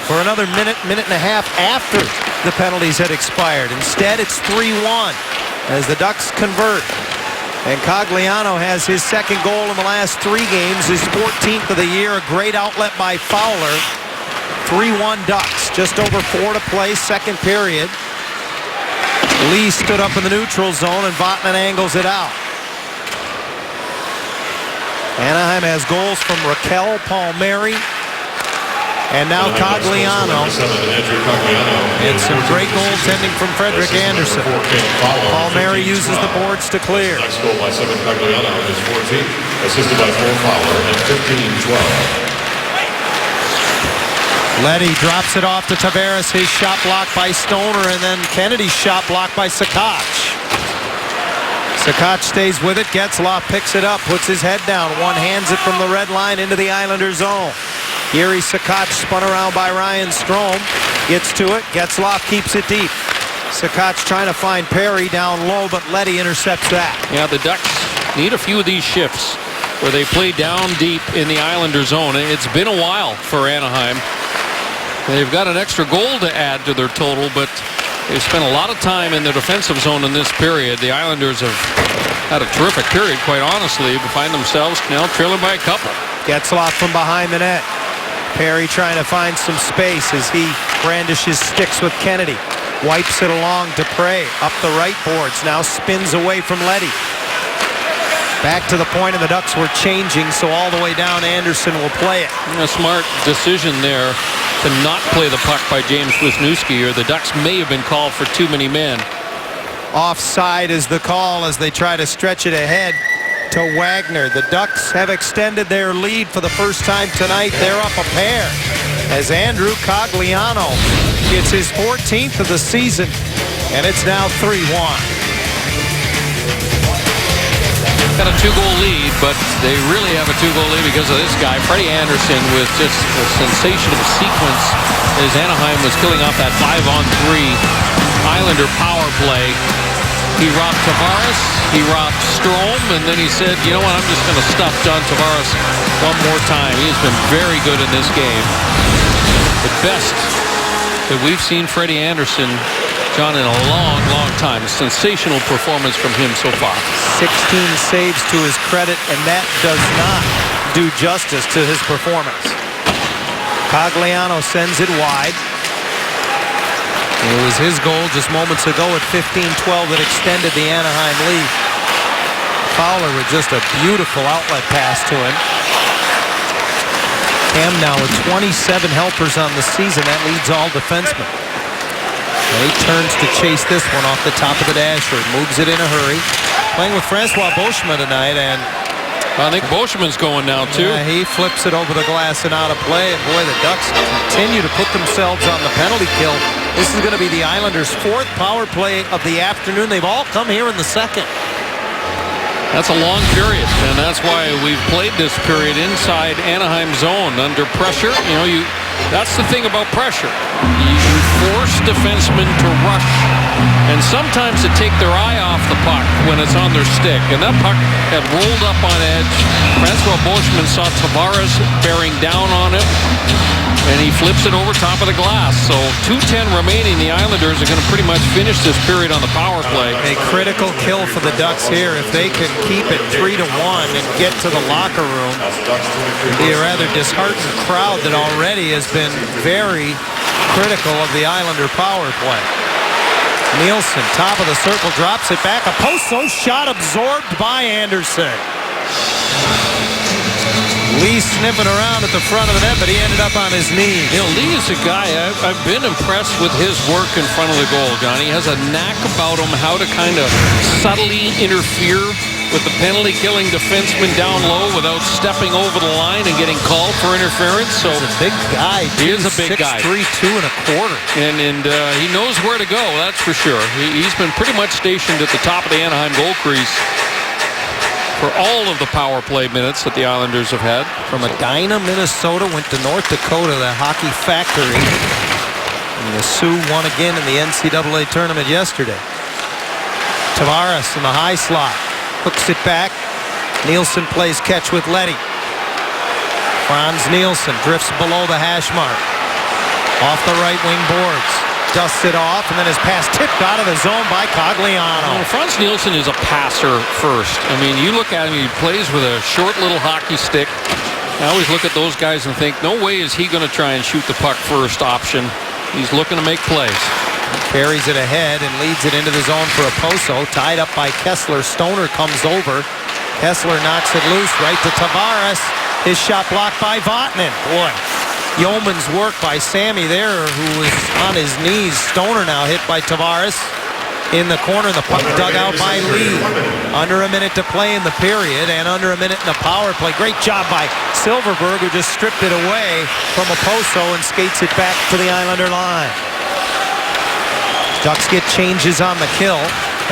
for another minute and a half after the penalties had expired. Instead, it's 3-1 as the Ducks convert. And Cogliano has his second goal in the last 3 games, his 14th of the year. A great outlet by Fowler. 3-1 Ducks, just over 4 to play, second period. Lee stood up in the neutral zone, and Vatanen angles it out. Anaheim has goals from Raquel, Palmieri, and now Cogliano. And some great goaltending from Frederik Andersen. Palmieri uses the boards to clear. Next goal by Seven Cogliano is 14, assisted by Paul Fowler at 15-12. Leddy drops it off to Tavares. His shot blocked by Stoner, and then Kennedy's shot blocked by Sakic. Sakic stays with it. Getzlaf picks it up, puts his head down. One-hands it from the red line into the Islander zone. Yuri Sakic spun around by Ryan Strome. Gets to it. Getzlaf keeps it deep. Sakic trying to find Perry down low, but Leddy intercepts that. Yeah, the Ducks need a few of these shifts where they play down deep in the Islander zone. It's been a while for Anaheim. They've got an extra goal to add to their total, but they've spent a lot of time in the defensive zone in this period. The Islanders have had a terrific period, quite honestly, but find themselves now trailing by a couple. Getzlaf from behind the net. Perry trying to find some space as he brandishes sticks with Kennedy. Wipes it along. Dupre up the right boards. Now spins away from Leddy. Back to the point, and the Ducks were changing, so all the way down Anderson will play it. A smart decision there to not play the puck by James Wisniewski, or the Ducks may have been called for too many men. Offside is the call as they try to stretch it ahead to Wagner. The Ducks have extended their lead for the first time tonight. They're up a pair as Andrew Cogliano gets his 14th of the season, and it's now 3-1. Got a 2-goal lead, but they really have a 2-goal lead because of this guy, Freddie Anderson, with just a sensational sequence as Anaheim was killing off that 5-on-3 Islander power play. He robbed Tavares, he robbed Strome, and then he said, you know what, I'm just going to stuff John Tavares one more time. He has been very good in this game. The best that we've seen Freddie Anderson, John, in a long, long time. A sensational performance from him so far. 16 saves to his credit, and that does not do justice to his performance. Cogliano sends it wide. It was his goal just moments ago at 15-12 that extended the Anaheim lead. Fowler with just a beautiful outlet pass to him. Cam now with 27 helpers on the season. That leads all defensemen. And he turns to chase this one off the top of the dasher. Moves it in a hurry. Playing with Francois Beauchemin tonight, and I think Beauchemin's going now too. he flips it over the glass and out of play. And boy, the Ducks continue to put themselves on the penalty kill. This is going to be the Islanders' 4th power play of the afternoon. They've all come here in the 2nd. That's a long period, and that's why we've played this period inside Anaheim zone under pressure. That's the thing about pressure. You force defensemen to rush, and sometimes to take their eye off the puck when it's on their stick. And that puck had rolled up on edge. Francois Beauchemin saw Tavares bearing down on it, and he flips it over top of the glass. So 2:10 remaining. The Islanders are going to pretty much finish this period on the power play. A critical kill for the Ducks here. If they can keep it 3-1 and get to the locker room, the rather disheartened crowd that already has been very critical of the Islander power play. Nielsen, top of the circle, drops it back. A post-so shot absorbed by Anderson. Lee sniffing around at the front of the net, but he ended up on his knees. Lee is a guy, I've been impressed with his work in front of the goal, John. He has a knack about him how to kind of subtly interfere with the penalty-killing defenseman down low without stepping over the line and getting called for interference. So he's a big guy. He is a big guy. 6'3", 2.25. And he knows where to go, that's for sure. He's been pretty much stationed at the top of the Anaheim goal crease for all of the power play minutes that the Islanders have had. From Edina, Minnesota, went to North Dakota, the hockey factory. And the Sioux won again in the NCAA tournament yesterday. Tavares in the high slot. Hooks it back. Nielsen plays catch with Leddy. Franz Nielsen drifts below the hash mark. Off the right wing boards. Dusts it off, and then his pass tipped out of the zone by Cogliano. Well, Franz Nielsen is a passer first. I mean, you look at him, he plays with a short little hockey stick. I always look at those guys and think, no way is he going to try and shoot the puck first option. He's looking to make plays. Carries it ahead and leads it into the zone for Oposo. Tied up by Kessler. Stoner comes over. Kessler knocks it loose right to Tavares. His shot blocked by Vatanen. Boy, yeoman's work by Sammy there, who was on his knees. Stoner now hit by Tavares in the corner. The puck dug out by Lee. Under a minute to play in the period and under a minute in the power play. Great job by Silverberg, who just stripped it away from Oposo and skates it back to the Islander line. Ducks get changes on the kill,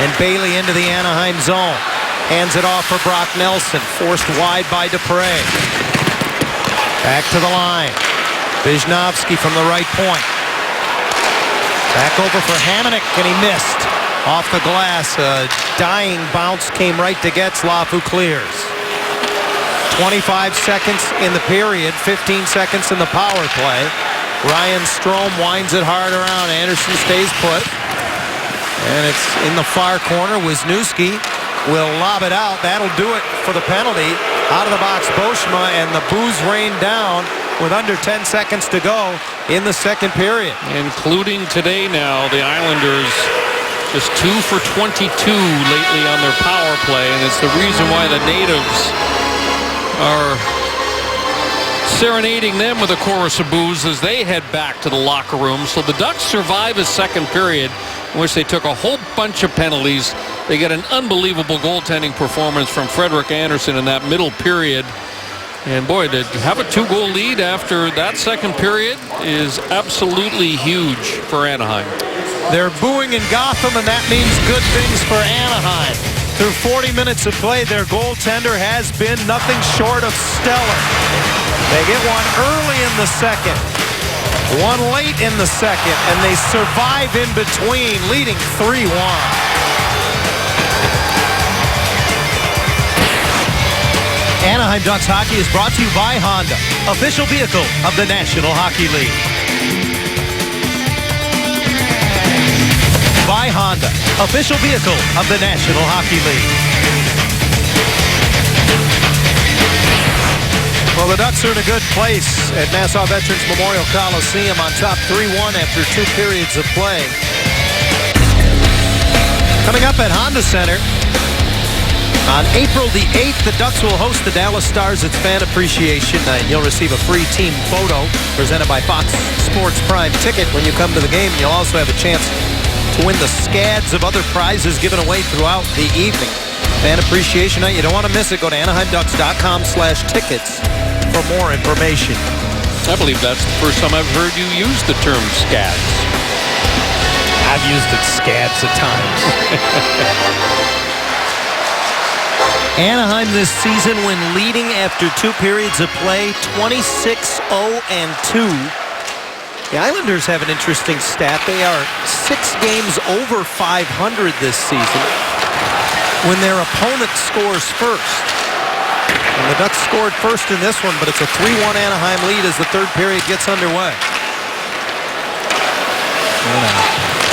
and Bailey into the Anaheim zone. Hands it off for Brock Nelson, forced wide by Dupre. Back to the line. Wisniewski from the right point. Back over for Hamonic, and he missed. Off the glass, a dying bounce came right to Getzlaf, who clears. 25 seconds in the period, 15 seconds in the power play. Ryan Strome winds it hard around. Anderson stays put. And it's in the far corner. Wisniewski will lob it out. That'll do it for the penalty. Out of the box, Boschma, and the boos rain down with under 10 seconds to go in the second period. Including today now, the Islanders just 2 for 22 lately on their power play, and it's the reason why the natives are serenading them with a chorus of boos as they head back to the locker room. So the Ducks survive a second period in which they took a whole bunch of penalties. They get an unbelievable goaltending performance from Frederik Andersen in that middle period. And boy, to have a 2-goal lead after that second period is absolutely huge for Anaheim. They're booing in Gotham, and that means good things for Anaheim. Through 40 minutes of play, their goaltender has been nothing short of stellar. They get one early in the second, one late in the second, and they survive in between, leading 3-1. Anaheim Ducks hockey is brought to you by Honda, official vehicle of the National Hockey League. By Honda, official vehicle of the National Hockey League. Well, the Ducks are in a good place at Nassau Veterans Memorial Coliseum on top 3-1 after 2 periods of play. Coming up at Honda Center, on April the 8th, the Ducks will host the Dallas Stars at Fan Appreciation Night. You'll receive a free team photo presented by Fox Sports Prime Ticket when you come to the game. You'll also have a chance to win the scads of other prizes given away throughout the evening. Fan Appreciation Night, you don't want to miss it. Go to AnaheimDucks.com/tickets for more information. I believe that's the first time I've heard you use the term scads. I've used it scads at times. Anaheim this season, when leading after 2 periods of play, 26-0-2. The Islanders have an interesting stat. They are 6 games over 500 this season when their opponent scores first. And the Ducks scored first in this one, but it's a 3-1 Anaheim lead as the third period gets underway. And a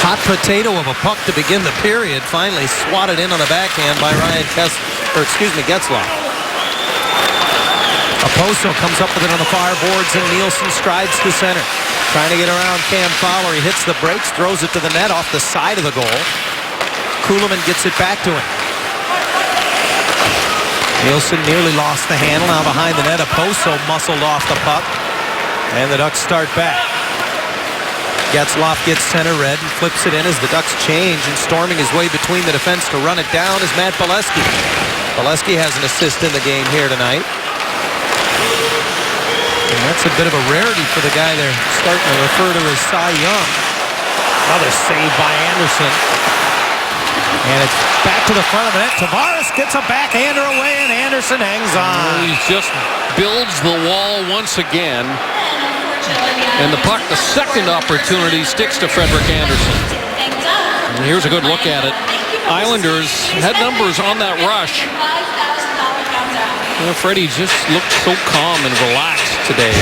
hot potato of a puck to begin the period, finally swatted in on the backhand by Getzlaf. Oposo comes up with it on the far boards, and Nielsen strides to center. Trying to get around Cam Fowler. He hits the brakes, throws it to the net off the side of the goal. Kuhlman gets it back to him. Nielsen nearly lost the handle. Now behind the net, Oposo muscled off the puck. And the Ducks start back. Getzlaf gets center red and flips it in as the Ducks change, and storming his way between the defense to run it down is Matt Bolesky. Bolesky has an assist in the game here tonight. And that's a bit of a rarity for the guy they're starting to refer to as Cy Young. Another save by Anderson. And it's back to the front of the net. Tavares gets a backhander away, and Anderson hangs on. He just builds the wall once again. And the puck, the second opportunity, sticks to Frederik Andersen. And here's a good look at it. Islanders had numbers on that rush. Freddie just looked so calm and relaxed today.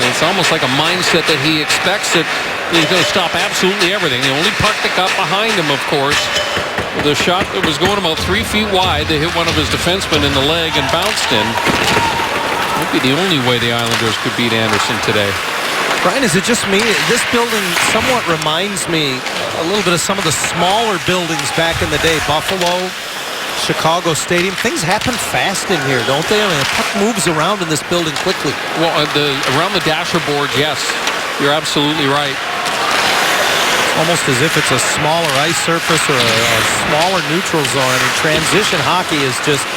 It's almost like a mindset that he expects that he's going to stop absolutely everything. The only puck that got behind him, of course, the shot that was going about 3 feet wide, they hit one of his defensemen in the leg and bounced in. Might be the only way the Islanders could beat Andersen today. Brian, is it just me? This building somewhat reminds me a little bit of some of the smaller buildings back in the day. Buffalo, Chicago Stadium. Things happen fast in here, don't they? I mean, the puck moves around in this building quickly. Well, around the dasher board, yes. You're absolutely right. It's almost as if it's a smaller ice surface or a smaller neutral zone. I mean, transition hockey is just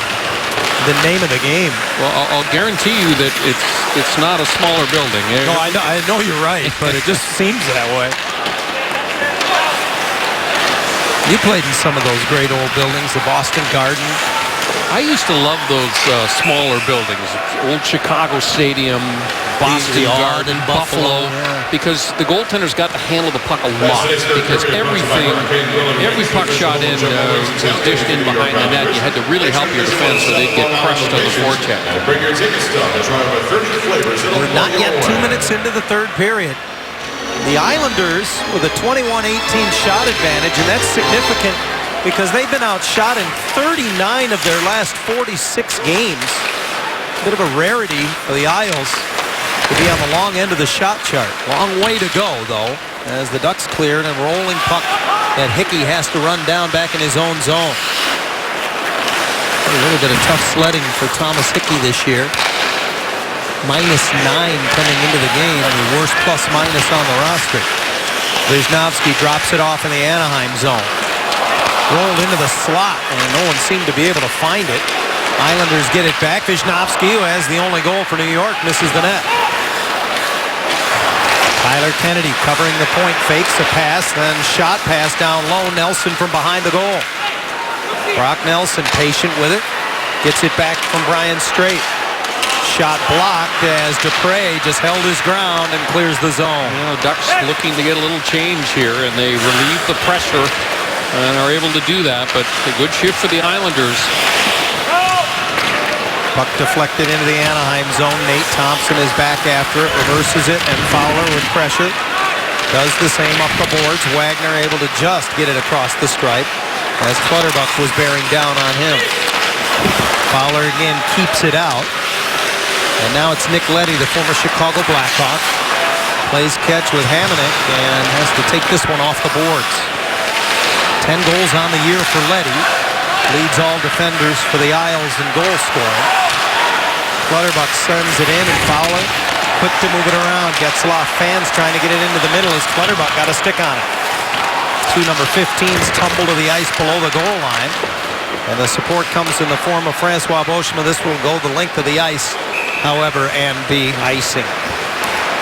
the name of the game. Well, I'll guarantee you that it's not a smaller building. No, I know you're right, but it just seems that way. You played in some of those great old buildings, the Boston Garden. I used to love those smaller buildings. Old Chicago Stadium, Boston Garden, Buffalo. Yeah. Because the goaltenders got to handle the puck a lot. Because every puck shot in was dished in behind the net. You had to really help your defense or they'd get crushed on the forecheck. We're not yet 2 minutes minutes into the third period. The Islanders with a 21-18 shot advantage, and that's significant because they've been outshot in 39 of their last 46 games. A bit of a rarity for the Isles to be on the long end of the shot chart. Long way to go, though, as the Ducks cleared and rolling puck that Hickey has to run down back in his own zone. A little bit of tough sledding for Thomas Hickey this year. -9 coming into the game, the worst plus-minus on the roster. Wisnowski drops it off in the Anaheim zone. Rolled into the slot, and no one seemed to be able to find it. Islanders get it back. Wisnowski, who has the only goal for New York, misses the net. Tyler Kennedy covering the point, fakes a pass, then shot pass down low. Nelson from behind the goal. Brock Nelson patient with it. Gets it back from Brian Straight. Shot blocked as Dupre just held his ground and clears the zone. You know, Ducks looking to get a little change here, and they relieve the pressure and are able to do that, but a good shift for the Islanders. Puck deflected into the Anaheim zone. Nate Thompson is back after it, reverses it, and Fowler with pressure does the same up the boards. Wagner able to just get it across the stripe as Clutterbuck was bearing down on him. Fowler again keeps it out. And now it's Nick Leddy, the former Chicago Blackhawk. Plays catch with Hamonic and has to take this one off the boards. 10 goals on the year for Leddy. Leads all defenders for the Isles in goal scoring. Clutterbuck sends it in, and Fowler quick to move it around. Getzlaf fans trying to get it into the middle as Clutterbuck got a stick on it. Two number 15s tumble to the ice below the goal line. And the support comes in the form of Francois Beauchemin. This will go the length of the ice, however, and be icing.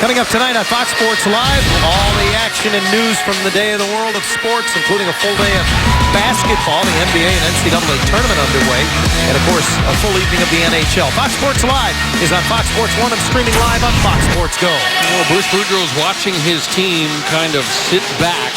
Coming up tonight on Fox Sports Live, all the action and news from the day of the world of sports, including a full day of basketball, the NBA and NCAA tournament underway, and of course, a full evening of the NHL. Fox Sports Live is on Fox Sports 1 and streaming live on Fox Sports Go. Well, Bruce Boudreau's watching his team kind of sit back.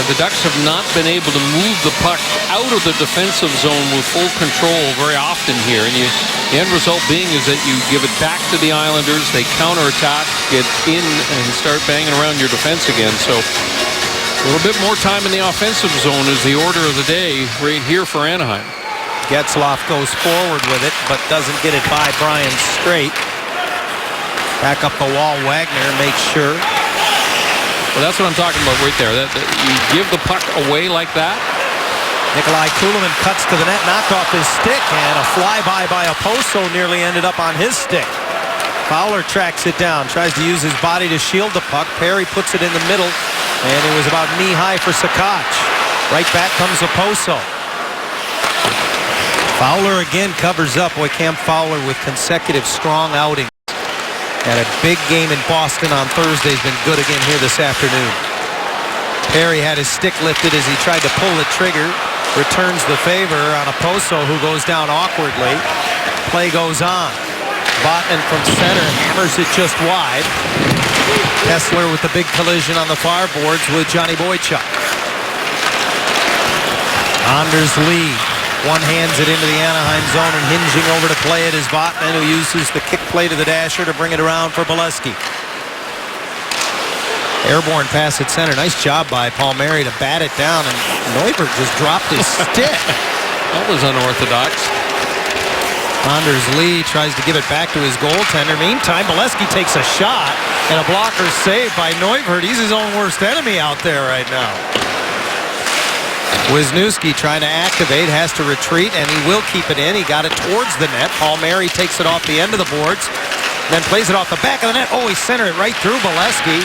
The Ducks have not been able to move the puck out of the defensive zone with full control very often here. And the end result being is that you give it back to the Islanders. They counterattack, get in, and start banging around your defense again. So a little bit more time in the offensive zone is the order of the day right here for Anaheim. Getzlaf goes forward with it, but doesn't get it by Brian Straight. Back up the wall, Wagner makes sure. Well, that's what I'm talking about right there. That you give the puck away like that. Nikolai Kulemin cuts to the net, knocked off his stick, and a flyby by Oposo nearly ended up on his stick. Fowler tracks it down, tries to use his body to shield the puck. Perry puts it in the middle, and it was about knee-high for Sakic. Right back comes Oposo. Fowler again covers up. Boy, Cam Fowler with consecutive strong outings. Had a big game in Boston on Thursday. Has been good again here this afternoon. Perry had his stick lifted as he tried to pull the trigger. Returns the favor on Oposo, who goes down awkwardly. Play goes on. Botman from center hammers it just wide. Kessler with the big collision on the far boards with Johnny Boychuk. Anders Lee one-hands it into the Anaheim zone, and hinging over to play it is Vatanen, who uses the kick play to the dasher to bring it around for Bolesky. Airborne pass at center. Nice job by Palmieri to bat it down, and Neuberg just dropped his stick. That was unorthodox. Anders Lee tries to give it back to his goaltender. Meantime, Bolesky takes a shot, and a blocker saved by Neuberg. He's his own worst enemy out there right now. Wisniewski trying to activate, has to retreat, and he will keep it in. He got it towards the net. Palmieri takes it off the end of the boards, then plays it off the back of the net. Oh, he centered it right through Bolesky.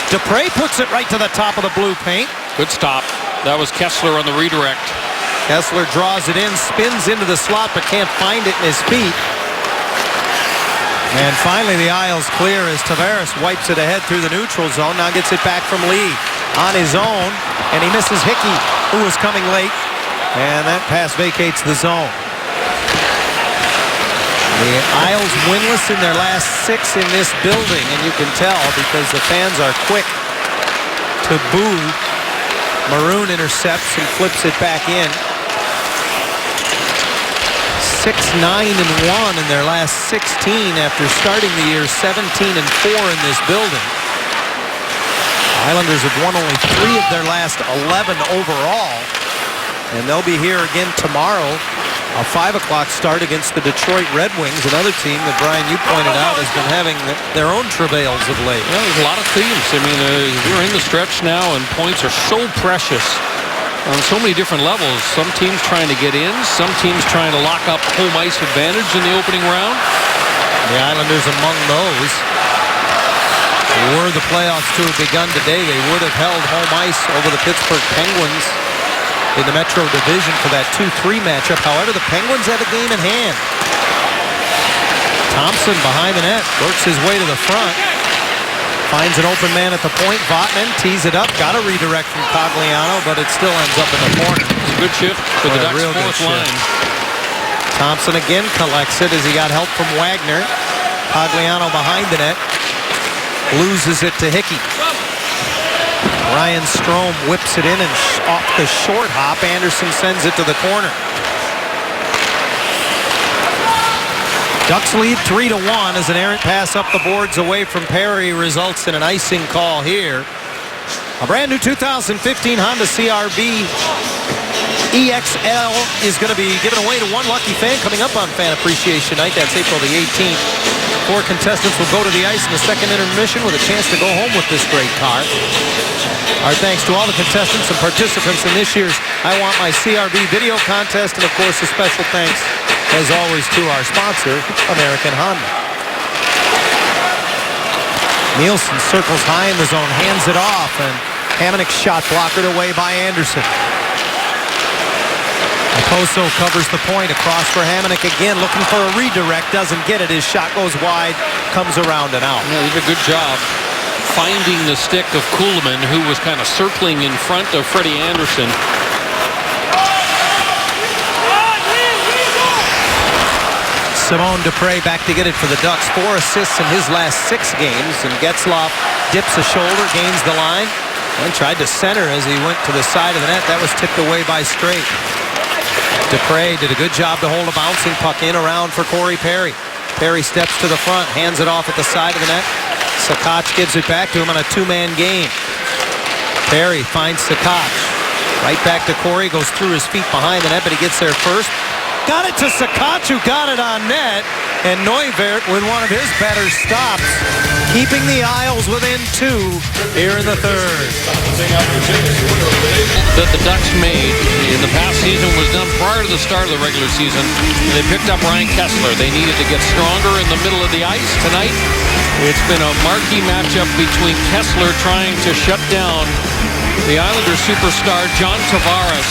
Dupre puts it right to the top of the blue paint. Good stop. That was Kessler on the redirect. Kessler draws it in, spins into the slot, but can't find it in his feet. And finally, the Isles clear as Tavares wipes it ahead through the neutral zone. Now gets it back from Lee on his own, and he misses Hickey, who was coming late. And that pass vacates the zone. The Isles winless in their last 6 in this building, and you can tell because the fans are quick to boo. Maroon intercepts and flips it back in. 6-9-1 in their last 16 after starting the year 17-4 in this building. Islanders have won only 3 of their last 11 overall, and they'll be here again tomorrow. A 5 o'clock start against the Detroit Red Wings, another team that, Brian, you pointed out has been having their own travails of late. Well, there's a lot of themes. I mean, we're in the stretch now, and points are so precious on so many different levels. Some teams trying to get in, some teams trying to lock up home ice advantage in the opening round. The Islanders among those. Were the playoffs to have begun today, they would have held home ice over the Pittsburgh Penguins in the Metro Division for that 2-3 matchup. However, the Penguins have a game in hand. Thompson behind the net, works his way to the front. Finds an open man at the point. Vatanen tees it up. Got a redirect from Cogliano, but it still ends up in the corner. It's a good shift for the Ducks' fourth line. Thompson again collects it as he got help from Wagner. Cogliano behind the net. Loses it to Hickey. Ryan Strome whips it in, and off the short hop, Anderson sends it to the corner. Ducks lead 3-1 as an errant pass up the boards away from Perry results in an icing call here. A brand new 2015 Honda CR-V EXL is going to be given away to one lucky fan coming up on Fan Appreciation Night. That's April the 18th. 4 contestants will go to the ice in the second intermission with a chance to go home with this great car. Our thanks to all the contestants and participants in this year's I Want My CR-V video contest, and of course a special thanks as always to our sponsor, American Honda. Nielsen circles high in the zone, hands it off, and Hamonic's shot blockered away by Anderson. Oposo covers the point across for Hamonic again, looking for a redirect, doesn't get it. His shot goes wide, comes around and out. Yeah, he did a good job finding the stick of Kuhlman, who was kind of circling in front of Freddie Anderson. Simone Dupre back to get it for the Ducks. 4 assists in his last 6 games, and Getzlaf dips a shoulder, gains the line, and tried to center as he went to the side of the net. That was tipped away by Straight. Dupre did a good job to hold a bouncing puck in around for Corey Perry. Perry steps to the front, hands it off at the side of the net. Sakic gives it back to him on a 2-man game. Perry finds Sakic. Right back to Corey, goes through his feet behind the net, but he gets there first. Got it to Sakic, who got it on net, and Neuwirth with one of his better stops, keeping the Isles within 2 here in the third. That the Ducks made in the past season was done prior to the start of the regular season. They picked up Ryan Kesler. They needed to get stronger in the middle of the ice. Tonight, it's been a marquee matchup between Kesler trying to shut down the Islanders superstar John Tavares.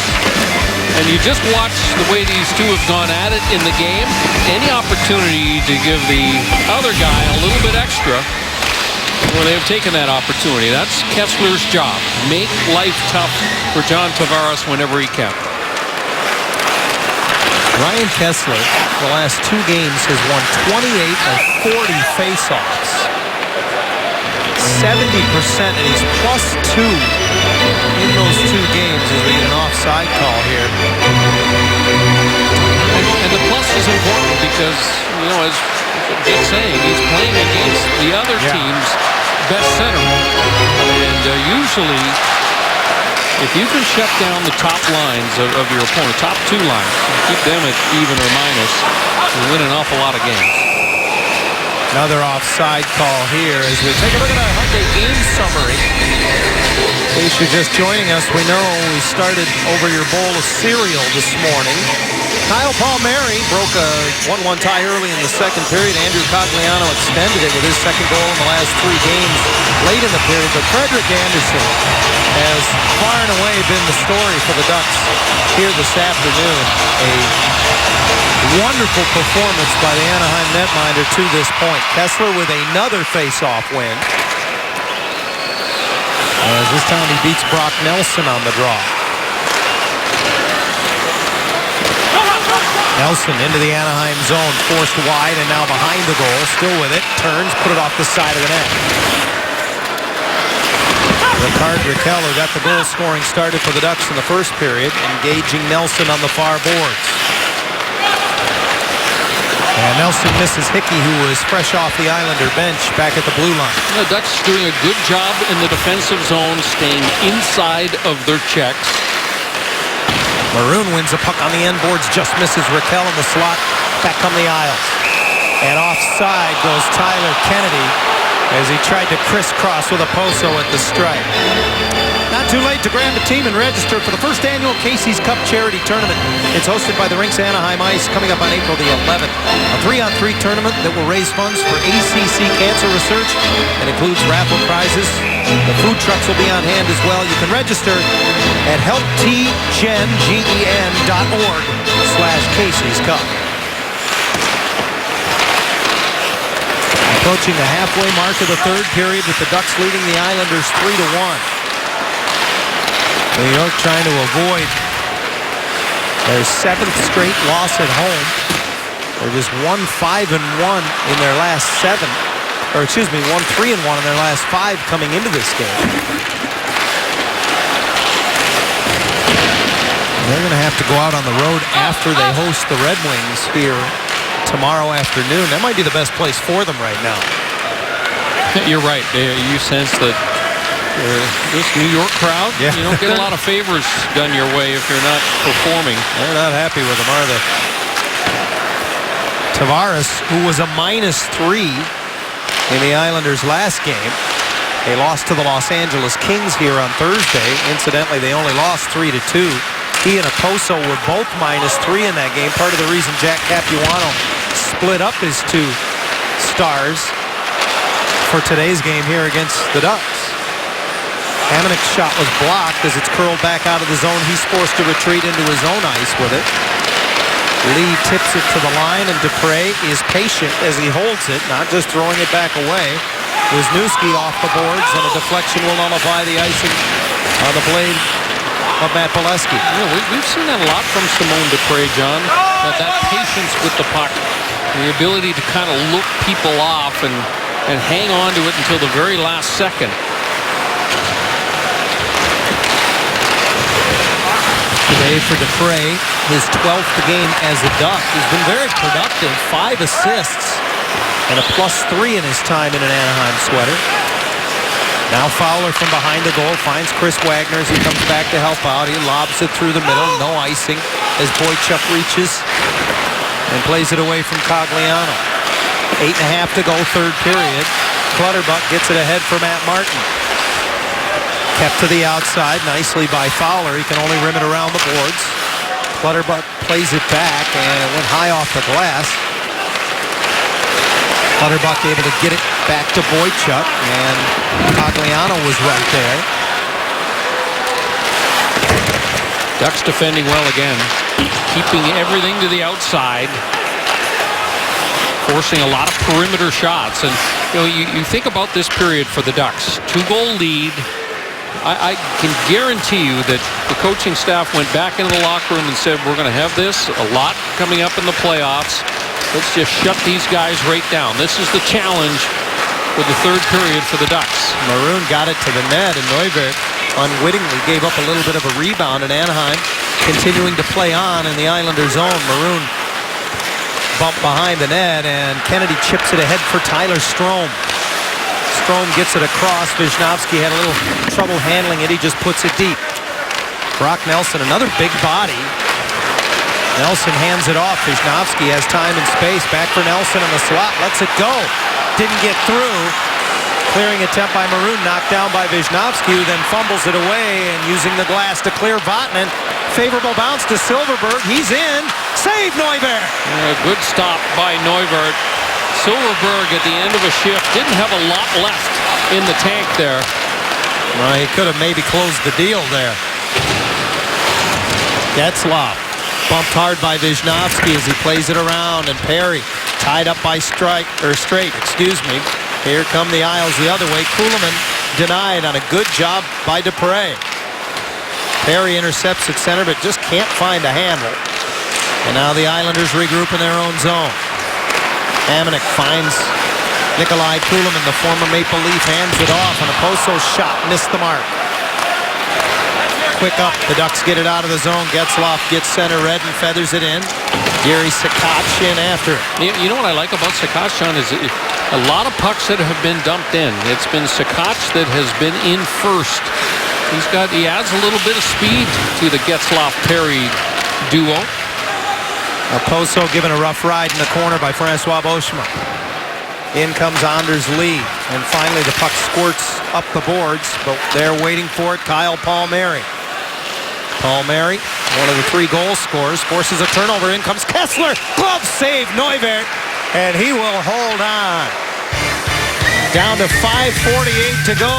And you just watch the way these two have gone at it in the game. Any opportunity to give the other guy a little bit extra, well, they have taken that opportunity. That's Kessler's job. Make life tough for John Tavares whenever he can. Ryan Kesler, the last 2 games, has won 28 of 40 faceoffs. 70%, and he's +2 in those 2 games as we get an offside call here. And the plus is important because, you know, as Dick's saying, he's playing against the other team's best center. And usually, if you can shut down the top lines of your opponent, top 2 lines, keep them at even or minus, you win an awful lot of games. Another offside call here as we take a look at our Hyundai game summary. In case you're just joining us, we know we started over your bowl of cereal this morning. Kyle Palmieri broke a 1-1 tie early in the second period. Andrew Cogliano extended it with his second goal in the last 3 games late in the period. But Frederik Andersen has far and away been the story for the Ducks here this afternoon. A wonderful performance by the Anaheim netminder to this point. Kesler with another face-off win. As this time he beats Brock Nelson on the draw. Nelson into the Anaheim zone, forced wide and now behind the goal. Still with it, turns, put it off the side of the net. Ricard Raquel, who got the goal scoring started for the Ducks in the first period, engaging Nelson on the far boards. And Nelson misses Hickey, who was fresh off the Islander bench back at the blue line. The Ducks doing a good job in the defensive zone, staying inside of their checks. Maroon wins a puck on the end boards, just misses Raquel in the slot. Back come the Isles. And offside goes Tyler Kennedy as he tried to crisscross with a Poso at the stripe. Not too late to grab a team and register for the first annual Casey's Cup Charity Tournament. It's hosted by the Rinks Anaheim Ice, coming up on April the 11th. A 3-on-3 tournament that will raise funds for ACC cancer research and includes raffle prizes. The food trucks will be on hand as well. You can register at helptgen.org/Casey's Cup. Approaching the halfway mark of the third period with the Ducks leading the Islanders 3-1. New York trying to avoid their 7th straight loss at home. They're just 1-5-1 in their last 7. Or excuse me, 1-3-1 in their last 5 coming into this game. They're going to have to go out on the road after they host the Red Wings here tomorrow afternoon. That might be the best place for them right now. You're right. You sense that this New York crowd, Yeah. you don't get a lot of favors done your way if you're not performing. They're not happy with them, are they? Tavares, who was a -3 in the Islanders' last game. They lost to the Los Angeles Kings here on Thursday. Incidentally, they only lost 3-2. He and Oposo were both -3 in that game. Part of the reason Jack Capuano split up his 2 stars for today's game here against the Ducks. Hamonic's shot was blocked as it's curled back out of the zone. He's forced to retreat into his own ice with it. Lee tips it to the line, and Dupre is patient as he holds it, not just throwing it back away. Wisniewski off the boards, and a deflection will nullify the icing on the blade of Matt Bolesky. Yeah, we've seen that a lot from Simone Dupre, John. That patience with the puck, the ability to kind of look people off and hang on to it until the very last second. Today for Dupre, his 12th game as a Duck. He's been very productive, 5 assists and a +3 in his time in an Anaheim sweater. Now Fowler from behind the goal finds Chris Wagner as he comes back to help out. He lobs it through the middle, no icing as Boychuk reaches and plays it away from Cogliano. 8.5 to go, third period. Clutterbuck gets it ahead for Matt Martin. Kept to the outside nicely by Fowler. He can only rim it around the boards. Clutterbuck plays it back, and it went high off the glass. Clutterbuck able to get it back to Boychuk, and Cogliano was right there. Ducks defending well again, keeping everything to the outside, forcing a lot of perimeter shots. And you think about this period for the Ducks, 2-goal lead. I can guarantee you that the coaching staff went back into the locker room and said, we're going to have this a lot coming up in the playoffs. Let's just shut these guys right down. This is the challenge with the third period for the Ducks. Maroon got it to the net, and Neuvirth unwittingly gave up a little bit of a rebound, and Anaheim continuing to play on in the Islanders' zone. Maroon bumped behind the net, and Kennedy chips it ahead for Tyler Strome. Strome gets it across. Wisniewski had a little trouble handling it. He just puts it deep. Brock Nelson, another big body. Nelson hands it off. Wisniewski has time and space. Back for Nelson in the slot. Lets it go. Didn't get through. Clearing attempt by Maroon. Knocked down by Wisniewski, who then fumbles it away and using the glass to clear Vatanen. Favorable bounce to Silverberg. He's in. Save Neuvirth. Good stop by Neuvirth. Silverberg at the end of a shift didn't have a lot left in the tank there. Well, he could have maybe closed the deal there. Getzlaf bumped hard by Wisniewski as he plays it around, and Perry tied up by Straight. Here come the Isles the other way. Kuhlman denied on a good job by Dupre. Perry intercepts at center, but just can't find a handle. And now the Islanders regroup in their own zone. Hamonic finds Nikolai Kuhlman, the former Maple Leaf, hands it off, and Oposo's shot missed the mark. Quick up, the Ducks get it out of the zone. Getzlaf gets center red and feathers it in. Gary Sakach in after it. You know what I like about Sakach, John, is a lot of pucks that have been dumped in. It's been Sakach that has been in first. He adds a little bit of speed to the Getzlaf-Perry duo. Poso given a rough ride in the corner by Francois Beauchemin. In comes Anders Lee, and finally the puck squirts up the boards, but they're waiting for it. Kyle Palmieri. Palmieri, one of the 3 goal scorers, forces a turnover. In comes Kessler. Glove save, Neuwirth, and he will hold on. Down to 5:48 to go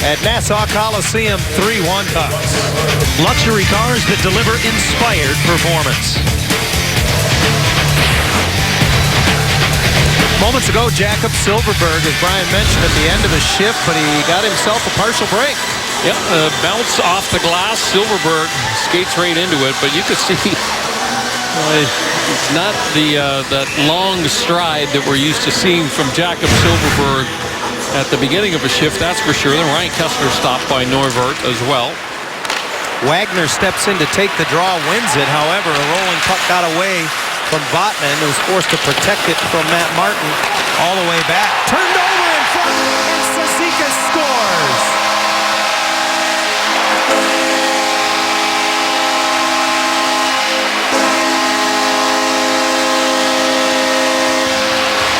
at Nassau Coliseum. 3-1 Ducks. Luxury cars that deliver inspired performance. Moments ago, Jakob Silfverberg, as Brian mentioned, at the end of his shift, but he got himself a partial break. Yeah, bounce off the glass. Silfverberg skates right into it, but you could see it's not that long stride that we're used to seeing from Jakob Silfverberg at the beginning of a shift, that's for sure. Then Ryan Kessler stopped by Neuwirth as well. Wagner steps in to take the draw, wins it. However, a rolling puck got away from Vatanen, who was forced to protect it from Matt Martin all the way back. Turned over in front, and Cizikas scores.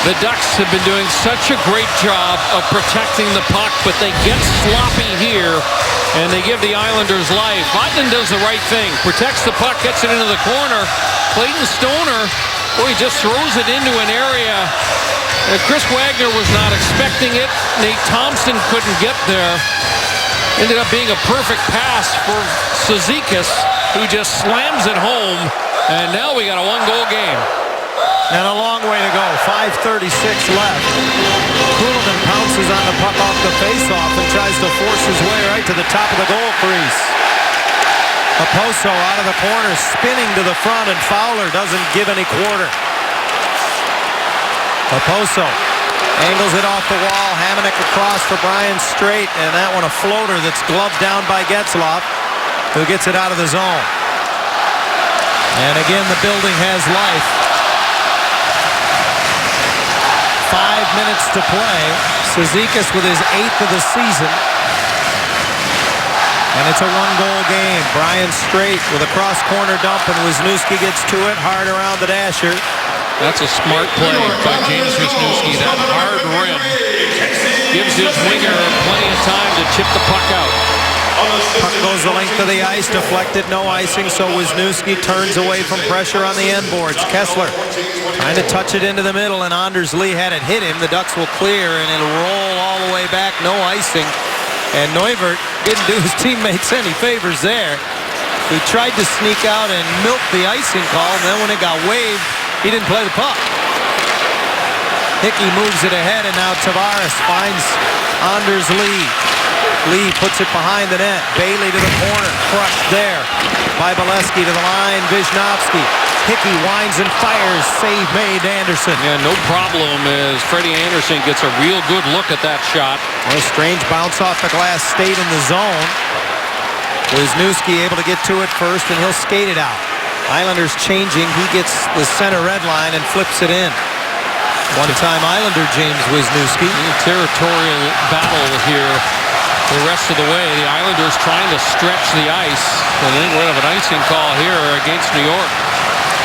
The Ducks have been doing such a great job of protecting the puck, but they get sloppy here, and they give the Islanders life. Vatanen does the right thing, protects the puck, gets it into the corner. Clayton Stoner, he just throws it into an area. Chris Wagner was not expecting it. Nate Thompson couldn't get there. Ended up being a perfect pass for Cizikas, who just slams it home, and now we got a 1-goal game. And a long way to go. 5:36 left. Kuhlman pounces on the puck off the faceoff and tries to force his way right to the top of the goal crease. Oposo out of the corner, spinning to the front, and Fowler doesn't give any quarter. Oposo angles it off the wall. Hamonic across for Brian Straight, and that one a floater that's gloved down by Getzlaf, who gets it out of the zone. And again, the building has life. 5 minutes to play. Cizikas with his 8th of the season. And it's a 1-goal game. Brian Straight with a cross-corner dump, and Wisniewski gets to it. Hard around the dasher. That's a smart play by James Wisniewski. That hard rim gives his winger plenty of time to chip the puck out. Puck goes the length of the ice, deflected, no icing, so Wisniewski turns away from pressure on the end boards. Kessler trying to touch it into the middle, and Anders Lee had it hit him. The Ducks will clear, and it'll roll all the way back, no icing. And Neuwirth didn't do his teammates any favors there. He tried to sneak out and milk the icing call, and then when it got waved, he didn't play the puck. Hickey moves it ahead, and now Tavares finds Anders Lee. Lee puts it behind the net. Bailey to the corner. Crushed there by Bolesky to the line. Wisniewski. Hickey winds and fires. Save made, Anderson. Yeah, no problem as Freddie Anderson gets a real good look at that shot. A strange bounce off the glass, stayed in the zone. Wisniewski able to get to it first, and he'll skate it out. Islanders changing. He gets the center red line and flips it in. One-time Islander James Wisniewski. Territorial battle here the rest of the way. The Islanders trying to stretch the ice. And they get rid of an icing call here against New York.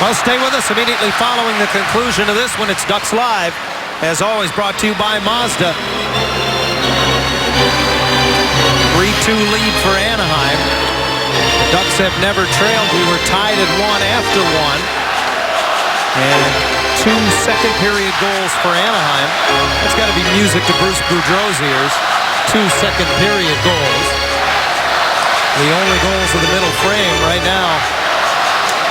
Well, stay with us immediately following the conclusion of this one. It's Ducks Live, as always, brought to you by Mazda. 3-2 lead for Anaheim. The Ducks have never trailed. We were tied at 1 after 1. And 2 second period goals for Anaheim. That's got to be music to Bruce Boudreau's ears. 2 second period goals. The only goals of the middle frame right now.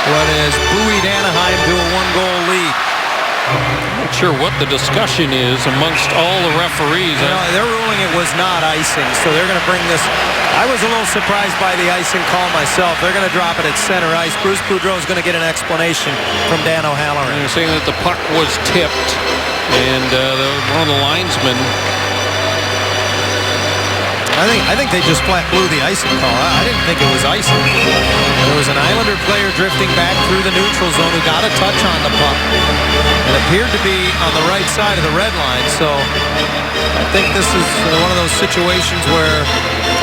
What has buoyed Anaheim to a 1-goal lead. Not sure what the discussion is amongst all the referees. You know, they're ruling it was not icing, so they're going to bring this. I was a little surprised by the icing call myself. They're going to drop it at center ice. Bruce Boudreau is going to get an explanation from Dan O'Halloran. They're saying that the puck was tipped, and one of the linesmen I think they just flat blew the icing call. I didn't think it was icing. There was an Islander player drifting back through the neutral zone who got a touch on the puck. It appeared to be on the right side of the red line. So I think this is one of those situations where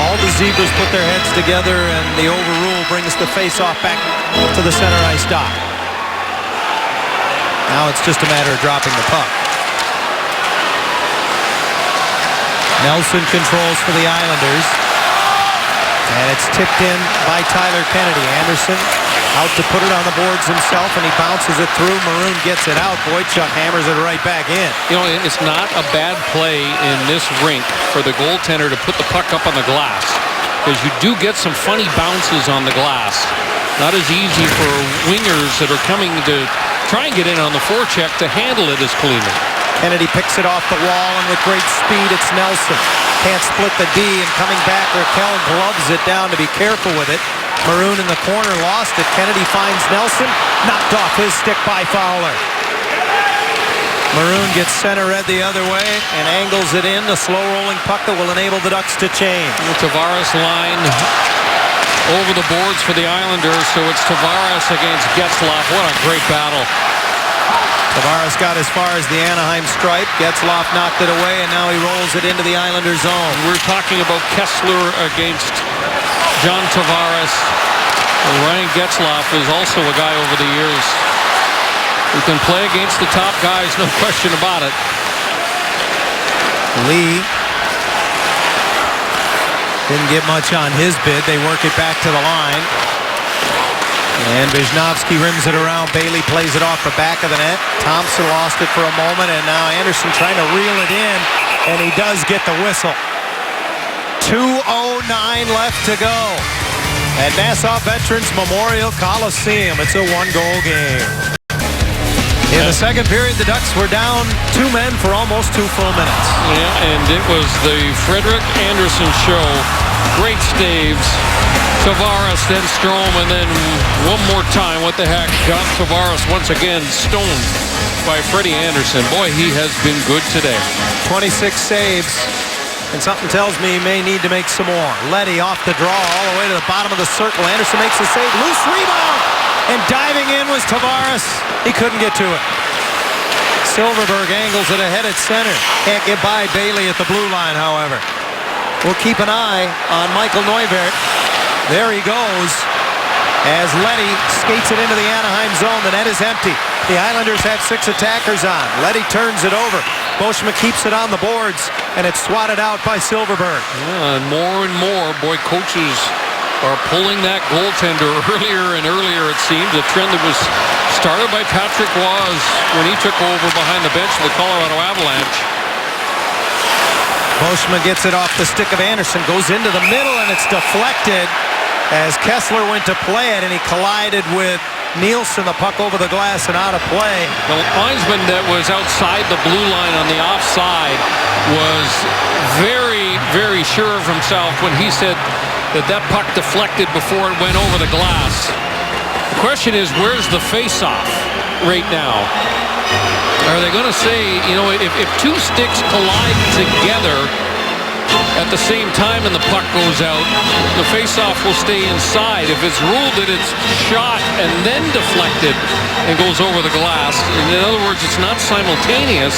all the Zebras put their heads together and the overrule brings the face-off back to the center ice dot. Now it's just a matter of dropping the puck. Nelson controls for the Islanders. And it's tipped in by Tyler Kennedy. Anderson out to put it on the boards himself, and he bounces it through. Maroon gets it out. Boychuk hammers it right back in. You know, it's not a bad play in this rink for the goaltender to put the puck up on the glass, because you do get some funny bounces on the glass. Not as easy for wingers that are coming to try and get in on the forecheck to handle it as cleanly. Kennedy picks it off the wall, and with great speed, it's Nelson. Can't split the D, and coming back, Raquel gloves it down to be careful with it. Maroon in the corner lost it. Kennedy finds Nelson, knocked off his stick by Fowler. Maroon gets center red the other way and angles it in, the slow-rolling puck that will enable the Ducks to change. The Tavares line over the boards for the Islanders, so it's Tavares against Getzlaf. What a great battle. Tavares got as far as the Anaheim stripe. Getzlaf knocked it away, and now he rolls it into the Islanders' zone. We're talking about Kessler against John Tavares. And Ryan Getzlaf is also a guy over the years who can play against the top guys, no question about it. Lee didn't get much on his bid. They work it back to the line. And Wisnowski rims it around. Bailey plays it off the back of the net. Thompson lost it for a moment, and now Anderson trying to reel it in, and he does get the whistle. 2:09 left to go at Nassau Veterans Memorial Coliseum. It's a one-goal game. In the second period, the Ducks were down 2 men for almost 2 full minutes. Yeah, and it was the Frederik Andersen show. Great staves. Tavares, then Strome, and then one more time. What the heck? Got Tavares once again stoned by Freddie Andersen. Boy, he has been good today. 26 saves, and something tells me he may need to make some more. Leddy off the draw all the way to the bottom of the circle. Anderson makes the save. Loose rebound, and diving in was Tavares. He couldn't get to it. Silverberg angles it ahead at center. Can't get by Bailey at the blue line, however. We'll keep an eye on Michael Neuvert. There he goes as Leddy skates it into the Anaheim zone. The net is empty. The Islanders have 6 attackers on. Leddy turns it over. Boschma keeps it on the boards, and it's swatted out by Silverberg. Yeah, and more, boy, coaches are pulling that goaltender earlier and earlier, it seems. A trend that was started by Patrick Waz when he took over behind the bench of the Colorado Avalanche. Boschma gets it off the stick of Anderson, goes into the middle, and it's deflected as Kessler went to play it, and he collided with Nielsen. The puck over the glass and out of play. The linesman that was outside the blue line on the offside was very, very sure of himself when he said that puck deflected before it went over the glass. The question is, where's the face-off right now? Are they going to say, you know, if 2 sticks collide together at the same time and the puck goes out, the face-off will stay inside. If it's ruled that it's shot and then deflected and goes over the glass, in other words, it's not simultaneous,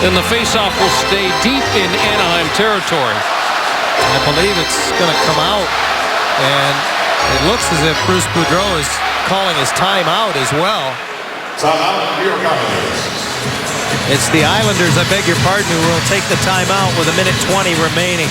then the face-off will stay deep in Anaheim territory. I believe it's going to come out, and it looks as if Bruce Boudreau is calling his timeout as well. Timeout, New York Islanders. It's the Islanders, I beg your pardon, who will take the timeout with 1:20 remaining.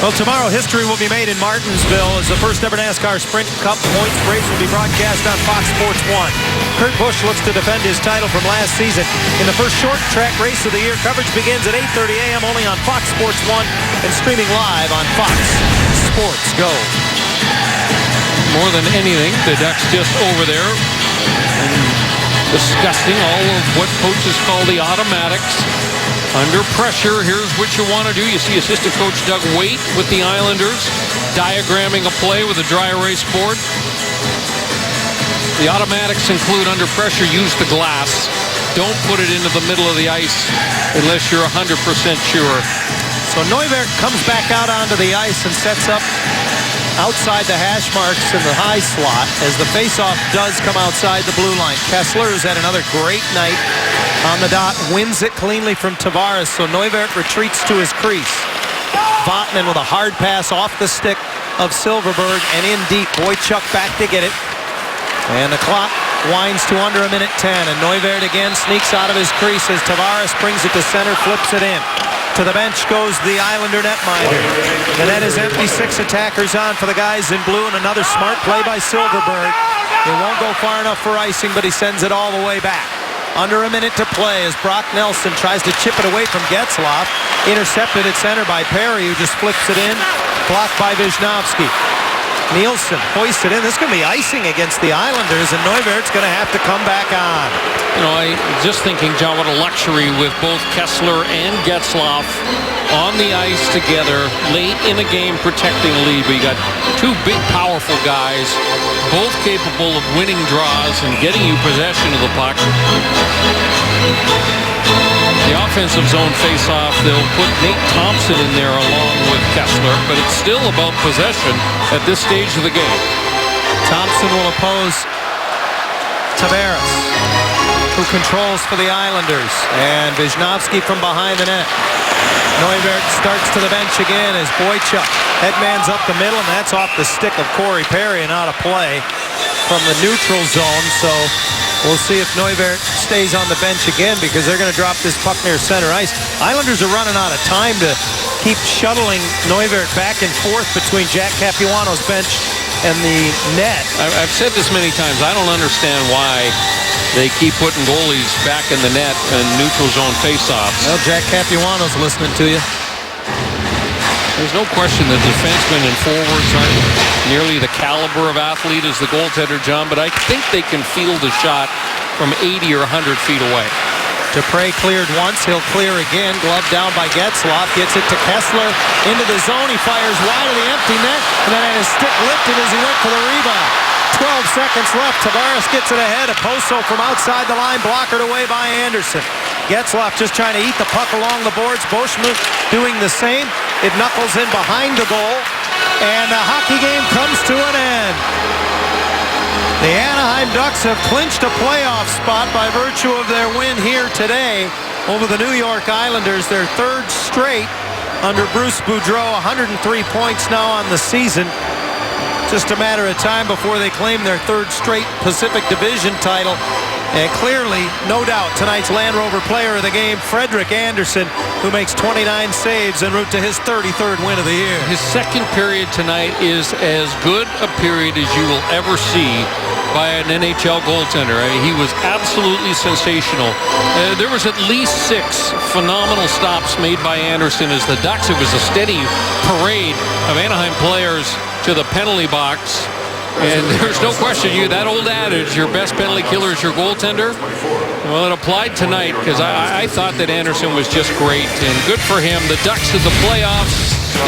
Well, tomorrow history will be made in Martinsville as the first ever NASCAR Sprint Cup points race will be broadcast on Fox Sports 1. Kurt Busch looks to defend his title from last season in the first short track race of the year. Coverage begins at 8:30 a.m. only on Fox Sports 1 and streaming live on Fox Sports Go. More than anything, the Ducks just over there and discussing all of what coaches call the automatics. Under pressure, here's what you want to do. You see assistant coach Doug Waite with the Islanders diagramming a play with a dry erase board. The automatics include under pressure, use the glass. Don't put it into the middle of the ice unless you're 100% sure. So Neuwirth comes back out onto the ice and sets up outside the hash marks in the high slot as the faceoff does come outside the blue line. Kessler, who's had another great night on the dot, wins it cleanly from Tavares, so Neuwirth retreats to his crease. Vatanen with a hard pass off the stick of Silverberg and in deep. Boychuk back to get it. And the clock winds to under a minute 10, and Neuwirth again sneaks out of his crease as Tavares brings it to center, flips it in. To the bench goes the Islander netminder. The net is empty, 6 attackers on for the guys in blue, and another smart play by Silverberg. It won't go far enough for icing, but he sends it all the way back. Under a minute to play as Brock Nelson tries to chip it away from Getzlaf. Intercepted at center by Perry, who just flips it in. Blocked by Wisnowski. Nielsen hoisted in. This is going to be icing against the Islanders, and Neuwirth's going to have to come back on. You know, I just thinking, John, what a luxury with both Kessler and Getzlaf on the ice together late in a game protecting a lead. But you got two big, powerful guys, both capable of winning draws and getting you possession of the puck. The offensive zone face-off, they'll put Nate Thompson in there along with Kessler, but it's still about possession at this stage of the game. Thompson will oppose Tavares, who controls for the Islanders, and Wisnowski from behind the net. Neuwirth starts to the bench again as Boychuk headmans up the middle, and that's off the stick of Corey Perry and out of play from the neutral zone. So we'll see if Neuwirth stays on the bench again, because they're going to drop this puck near center ice. Islanders are running out of time to keep shuttling Neuwirth back and forth between Jack Capuano's bench and the net. I've said this many times. I don't understand why they keep putting goalies back in the net and neutral zone faceoffs. Well, Jack Capuano's listening to you. There's no question that defensemen and forwards aren't nearly the caliber of athlete as the goaltender, John, but I think they can field a shot from 80 or 100 feet away. Dupre cleared once, he'll clear again. Glove down by Getzlaf, gets it to Kessler into the zone. He fires wide of the empty net, and then had his stick lifted as he went for the rebound. 12 seconds left. Tavares gets it ahead. Oposo from outside the line, blockered away by Anderson. Getzlaf just trying to eat the puck along the boards. Boschman doing the same. It knuckles in behind the goal, and the hockey game comes to an end. The Anaheim Ducks have clinched a playoff spot by virtue of their win here today over the New York Islanders, their third straight under Bruce Boudreau. 103 points now on the season. Just a matter of time before they claim their third straight Pacific Division title. And clearly, no doubt, tonight's Land Rover player of the game, Frederik Andersen, who makes 29 saves en route to his 33rd win of the year. His second period tonight is as good a period as you will ever see by an NHL goaltender. I mean, he was absolutely sensational. There was at least 6 phenomenal stops made by Andersen as the Ducks. It was a steady parade of Anaheim players to the penalty box. And there's no question, that old adage, your best penalty killer is your goaltender. Well, it applied tonight, because I thought that Andersen was just great, and good for him. The Ducks in the playoffs,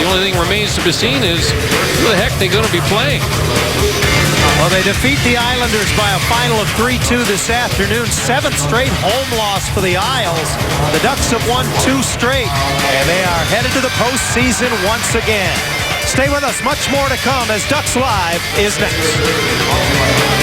the only thing remains to be seen is who the heck they're going to be playing. Well, they defeat the Islanders by a final of 3-2 this afternoon. 7th straight home loss for the Isles. The Ducks have won 2 straight, and they are headed to the postseason once again. Stay with us, much more to come as Ducks Live is next.